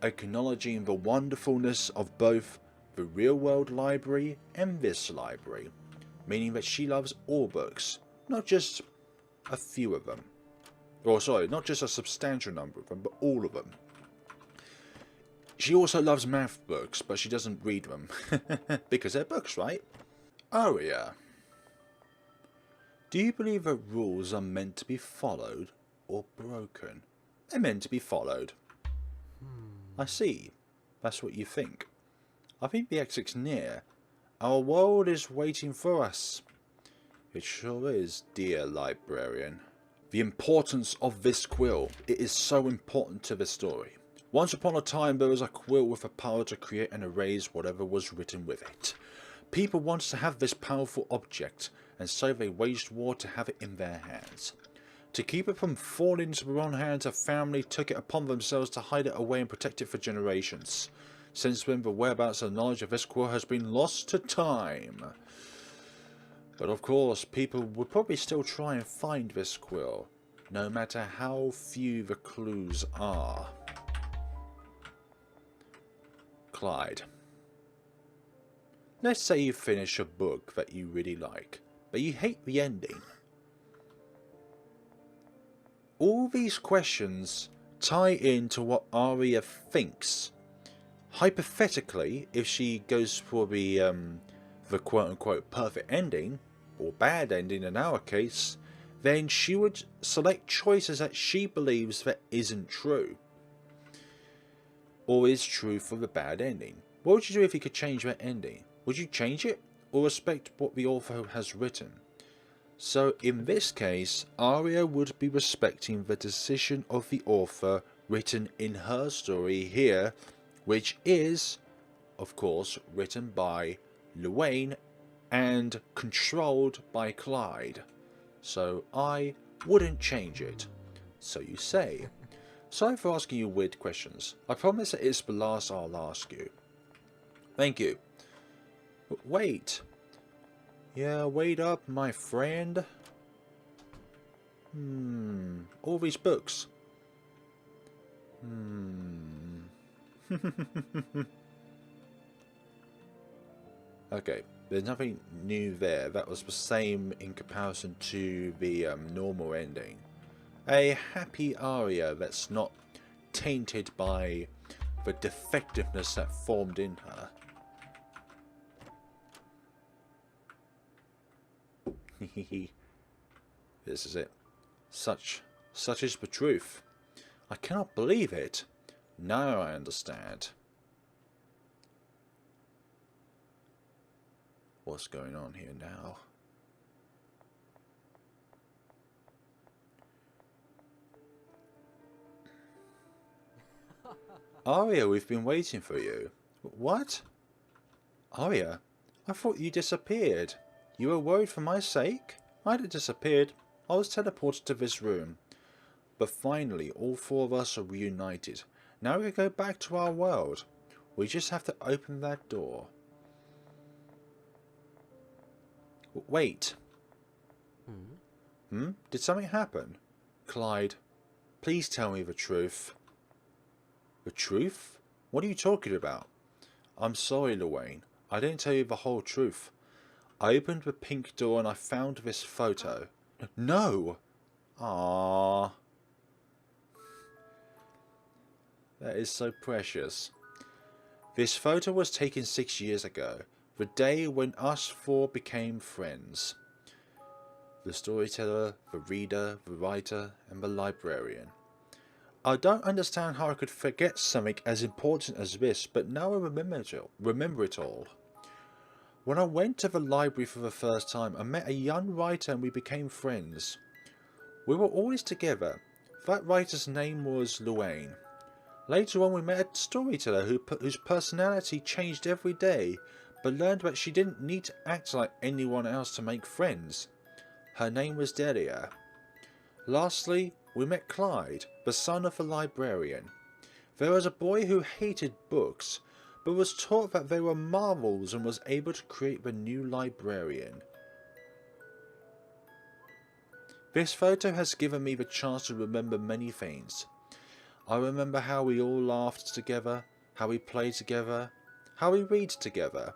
acknowledging the wonderfulness of both the real-world library and this library, meaning that she loves all books, not just a few of them. Or sorry, not just a substantial number of them, but all of them. She also loves math books, but she doesn't read them. Because they're books, right? Aria. Do you believe that rules are meant to be followed or broken? They're meant to be followed. I see. That's what you think. I think the exit's near. Our world is waiting for us. It sure is, dear Librarian. The importance of this quill. It is so important to the story. Once upon a time there was a quill with the power to create and erase whatever was written with it. People wanted to have this powerful object, and so they waged war to have it in their hands. To keep it from falling into the wrong hands, a family took it upon themselves to hide it away and protect it for generations. Since then, the whereabouts and knowledge of this quill has been lost to time. But of course, people would probably still try and find this quill, no matter how few the clues are. Clyde. Let's say you finish a book that you really like, but you hate the ending. All these questions tie into what Aria thinks. Hypothetically, if she goes for the quote-unquote perfect ending, or bad ending in our case, then she would select choices that she believes that isn't true. Or is true for the bad ending. What would you do if you could change that ending? Would you change it, or respect what the author has written? So in this case, Aria would be respecting the decision of the author written in her story here, which is, of course, written by Llewellyn and controlled by Clyde. So I wouldn't change it. So you say. Sorry for asking you weird questions. I promise that it's the last I'll ask you. Thank you. But wait. Yeah, wait up, my friend. All these books. Okay, there's nothing new there. That was the same in comparison to the normal ending. A happy Aria that's not tainted by the defectiveness that formed in her. This is it. Such is the truth. I cannot believe it. Now I understand. What's going on here now? Aria, we've been waiting for you. What? Aria, I thought you disappeared. You were worried for my sake? I hadn't disappeared. I was teleported to this room. But finally, all four of us are reunited. Now we can go back to our world. We just have to open that door. Wait. Did something happen? Clyde, Please tell me the truth. The truth? What are you talking about? I'm sorry, Luane. I didn't tell you the whole truth. I opened the pink door and I found this photo. No! Ah, that is so precious. This photo was taken 6 years ago, the day when us four became friends. The storyteller, the reader, the writer, and the librarian. I don't understand how I could forget something as important as this, but now I remember it all. When I went to the library for the first time, I met a young writer and we became friends. We were always together. That writer's name was Luane. Later on we met a storyteller whose personality changed every day, but learned that she didn't need to act like anyone else to make friends. Her name was Delia. Lastly, we met Clyde, the son of the librarian. There was a boy who hated books, but was taught that they were marvels and was able to create the new librarian. This photo has given me the chance to remember many things. I remember how we all laughed together, how we played together, how we read together.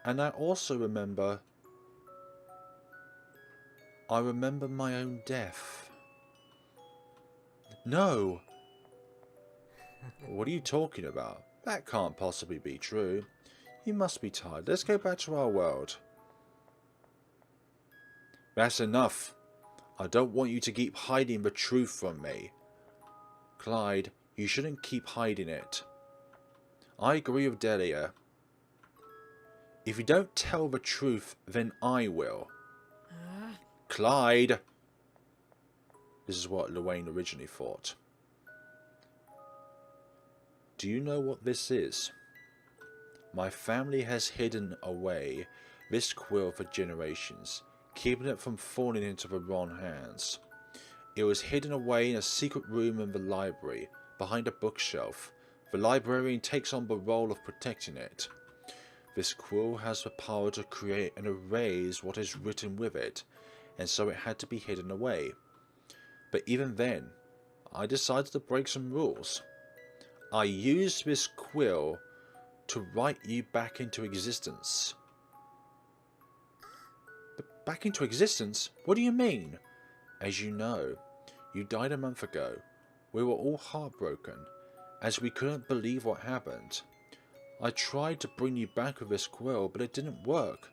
And I also remember... I remember my own death. No! What are you talking about? That can't possibly be true. You must be tired. Let's go back to our world. That's enough. I don't want you to keep hiding the truth from me. Clyde, you shouldn't keep hiding it. I agree with Delia. If you don't tell the truth, then I will. Clyde! This is what Luane originally thought. Do you know what this is? My family has hidden away this quill for generations, keeping it from falling into the wrong hands. It was hidden away in a secret room in the library, behind a bookshelf. The librarian takes on the role of protecting it. This quill has the power to create and erase what is written with it, and so it had to be hidden away. But even then, I decided to break some rules. I used this quill to write you back into existence. But back into existence? What do you mean? As you know, you died a month ago. We were all heartbroken, as we couldn't believe what happened. I tried to bring you back with this quill, but it didn't work.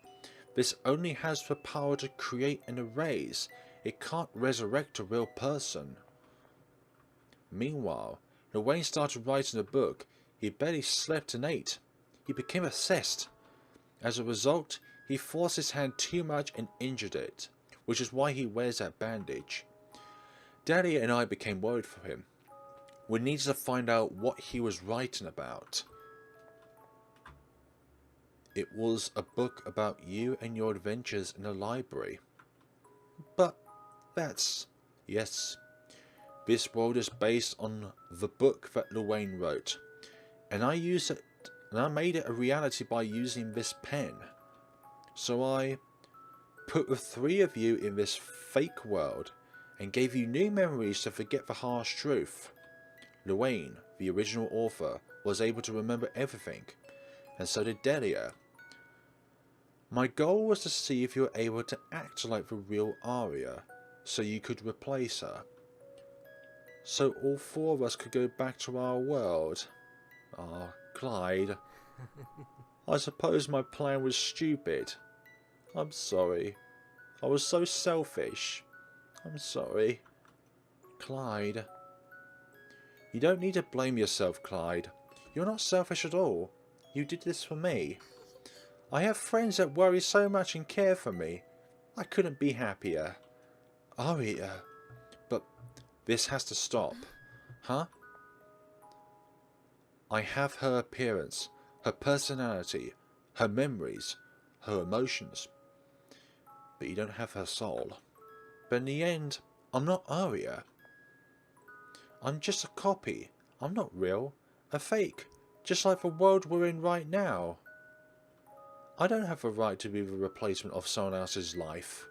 This only has the power to create and erase. It can't resurrect a real person. Meanwhile, when Wayne started writing a book, he barely slept and ate. He became obsessed. As a result, he forced his hand too much and injured it, which is why he wears that bandage. Daddy and I became worried for him. We needed to find out what he was writing about. It was a book about you and your adventures in a library. But that's... yes. This world is based on the book that Luane wrote. And I used it, and I made it a reality by using this pen. So I put the three of you in this fake world and gave you new memories to forget the harsh truth. Luane, the original author, was able to remember everything, and so did Delia. My goal was to see if you were able to act like the real Aria, so you could replace her. So all four of us could go back to our world. Ah, Clyde. I suppose my plan was stupid. I'm sorry. I was so selfish. I'm sorry. Clyde. You don't need to blame yourself, Clyde. You're not selfish at all. You did this for me. I have friends that worry so much and care for me. I couldn't be happier. Aria. But this has to stop. Huh? I have her appearance, her personality, her memories, her emotions. But you don't have her soul. But in the end, I'm not Aria. I'm just a copy. I'm not real. A fake. Just like the world we're in right now. I don't have the right to be the replacement of someone else's life.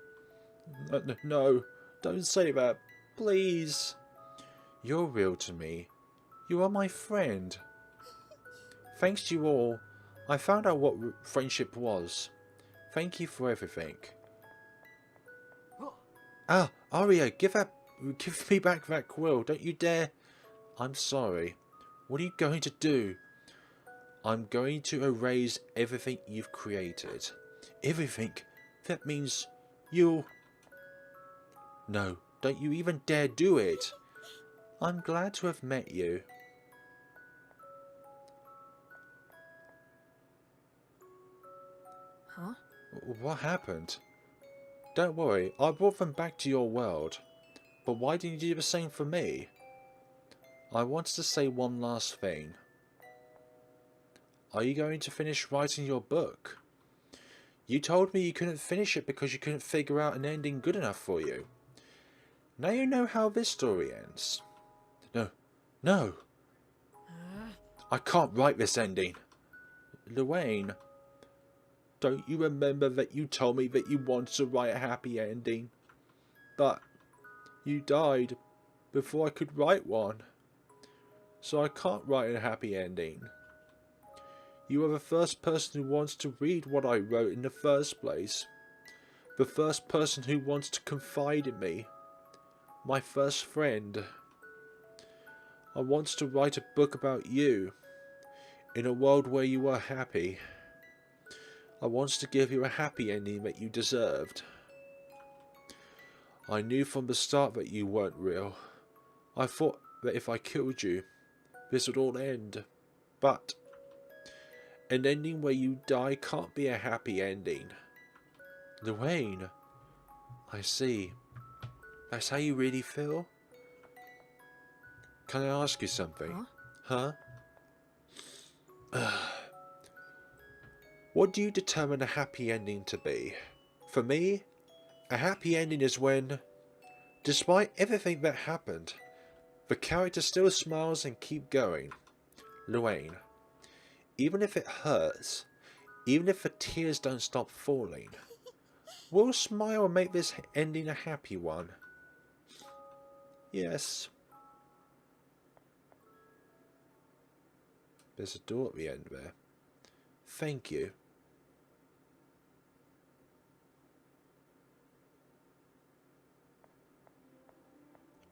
No, don't say that. Please. You're real to me. You are my friend. Thanks to you all, I found out what friendship was. Thank you for everything. Ah, Aria, give me back that quill. Don't you dare. I'm sorry. What are you going to do? I'm going to erase everything you've created. Everything? That means you'll... No, don't you even dare do it. I'm glad to have met you. Huh? What happened? Don't worry, I brought them back to your world. But why didn't you do the same for me? I wanted to say one last thing. Are you going to finish writing your book? You told me you couldn't finish it because you couldn't figure out an ending good enough for you. Now you know how this story ends. No. I can't write this ending. Luane, don't you remember that you told me that you wanted to write a happy ending? But you died before I could write one. So I can't write a happy ending. You are the first person who wants to read what I wrote in the first place. The first person who wants to confide in me. My first friend. I want to write a book about you. In a world where you are happy. I want to give you a happy ending that you deserved. I knew from the start that you weren't real. I thought that if I killed you, this would all end. But an ending where you die can't be a happy ending. Luane, I see. That's how you really feel? Can I ask you something? Huh? What do you determine a happy ending to be? For me, a happy ending is when, despite everything that happened, the character still smiles and keep going. Luane, even if it hurts, even if the tears don't stop falling, we'll smile and make this ending a happy one. Yes. There's a door at the end there. Thank you.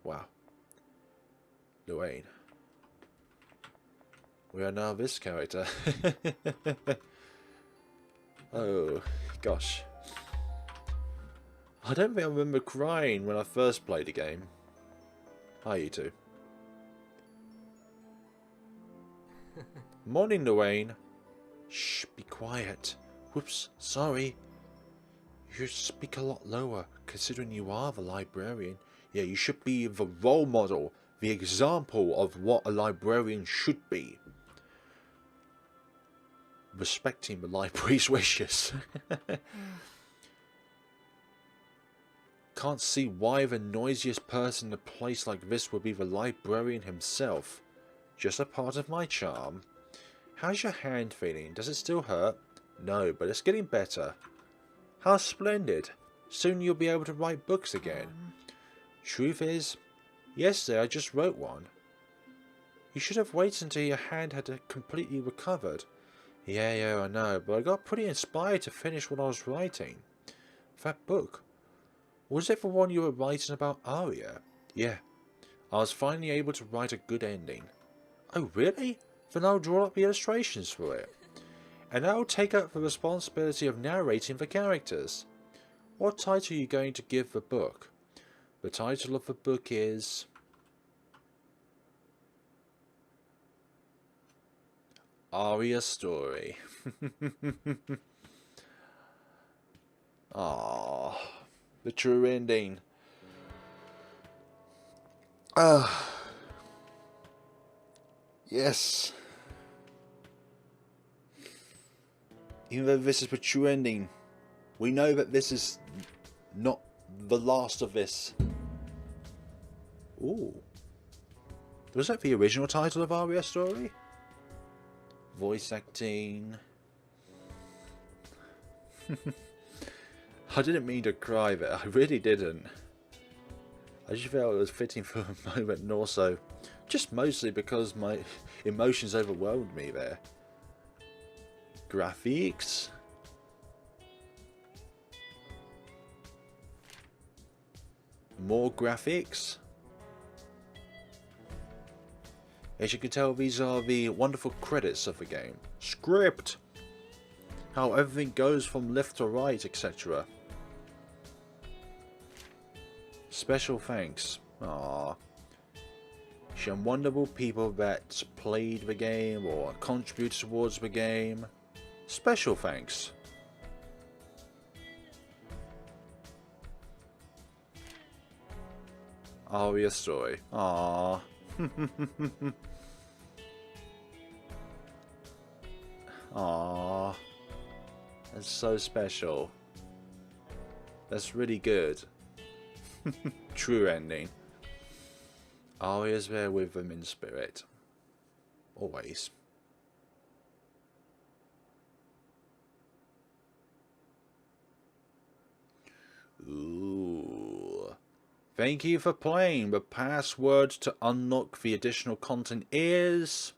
Wow. Luane. We are now this character. Oh, gosh. I don't think I remember crying when I first played the game. Hi, you two. Morning, Luane. Shh, be quiet. Whoops, sorry. You should speak a lot lower, considering you are the librarian. Yeah, you should be the role model, the example of what a librarian should be. Respecting the library's wishes. Can't see why the noisiest person in a place like this would be the librarian himself. Just a part of my charm. How's your hand feeling? Does it still hurt? No, but it's getting better. How splendid. Soon you'll be able to write books again. Truth is, yesterday I just wrote one. You should have waited until your hand had completely recovered. Yeah, I know, but I got pretty inspired to finish what I was writing. That book. Was it the one you were writing about Aria? Yeah. I was finally able to write a good ending. Oh, really? Then I'll draw up the illustrations for it. And I'll take up the responsibility of narrating the characters. What title are you going to give the book? The title of the book is... Aria's Story. Ah, the true ending. Yes. Even though this is the true ending, we know that this is not the last of this. Ooh. Was that the original title of Aria's Story? Voice acting. I didn't mean to cry there. I really didn't. I just felt it was fitting for a moment, and also just mostly because my emotions overwhelmed me there. Graphics. More graphics. As you can tell, these are the wonderful credits of the game. Script. How everything goes from left to right, etc. Special thanks. Aww. Some wonderful people that played the game or contributed towards the game. Special thanks. Aria story. Aww. Aww. That's so special. That's really good. True ending. Aria's there with them in spirit. Always. Ooh. Thank you for playing. The password to unlock the additional content is...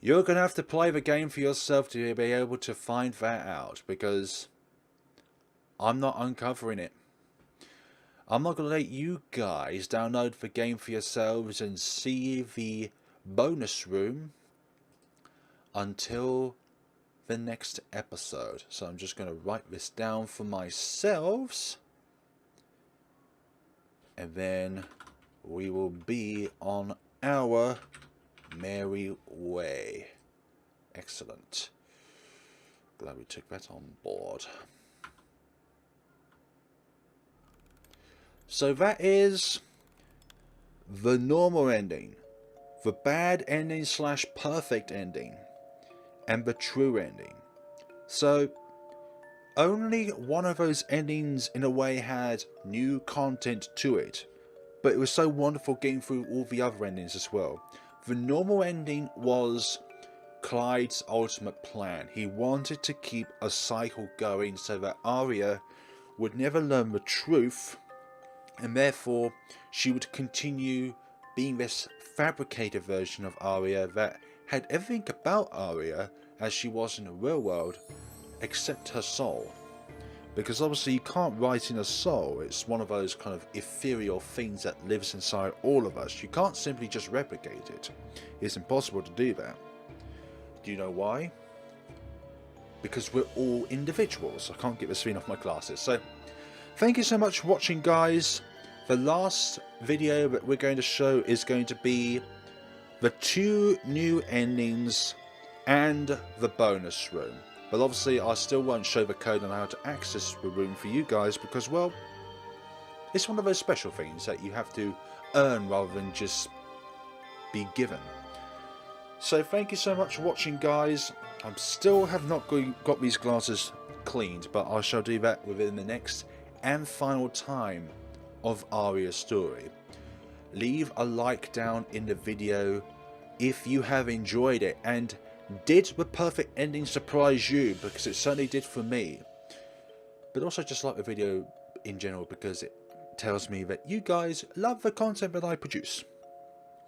You're going to have to play the game for yourself to be able to find that out, because I'm not uncovering it. I'm not going to let you guys download the game for yourselves and see the bonus room until the next episode. So I'm just going to write this down for myself, and then we will be on our merry way. Excellent. Glad we took that on board. So that is the normal ending, the bad ending / perfect ending, and the true ending. So only one of those endings in a way had new content to it, but it was so wonderful getting through all the other endings as well. The normal ending was Clyde's ultimate plan. He wanted to keep a cycle going so that Aria would never learn the truth, and therefore she would continue being this fabricated version of Aria that had everything about Aria as she was in the real world except her soul. Because obviously you can't write in a soul. It's one of those kind of ethereal things that lives inside all of us. You can't simply just replicate it. It's impossible to do that. Do you know why? Because we're all individuals. I can't get this screen off my glasses. So thank you so much for watching, guys. The last video that we're going to show is going to be the 2 new endings and the bonus room. But obviously I still won't show the code on how to access the room for you guys, because, well, it's one of those special things that you have to earn rather than just be given. So thank you so much for watching, guys. I still have not got these glasses cleaned, but I shall do that within the next and final time of Aria's story. Leave a like down in the video if you have enjoyed it, and did the perfect ending surprise you? Because it certainly did for me. But also just like the video in general, because it tells me that you guys love the content that I produce.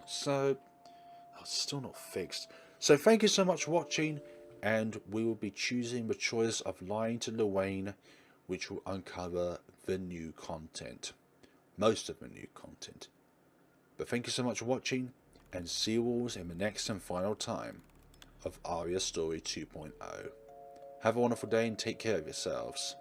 So, oh, it's still not fixed. So thank you so much for watching, and we will be choosing the choice of lying to Luane, which will uncover the new content. Most of the new content. But thank you so much for watching, and see you all in the next and final time of Aria Story 2.0. Have a wonderful day and take care of yourselves.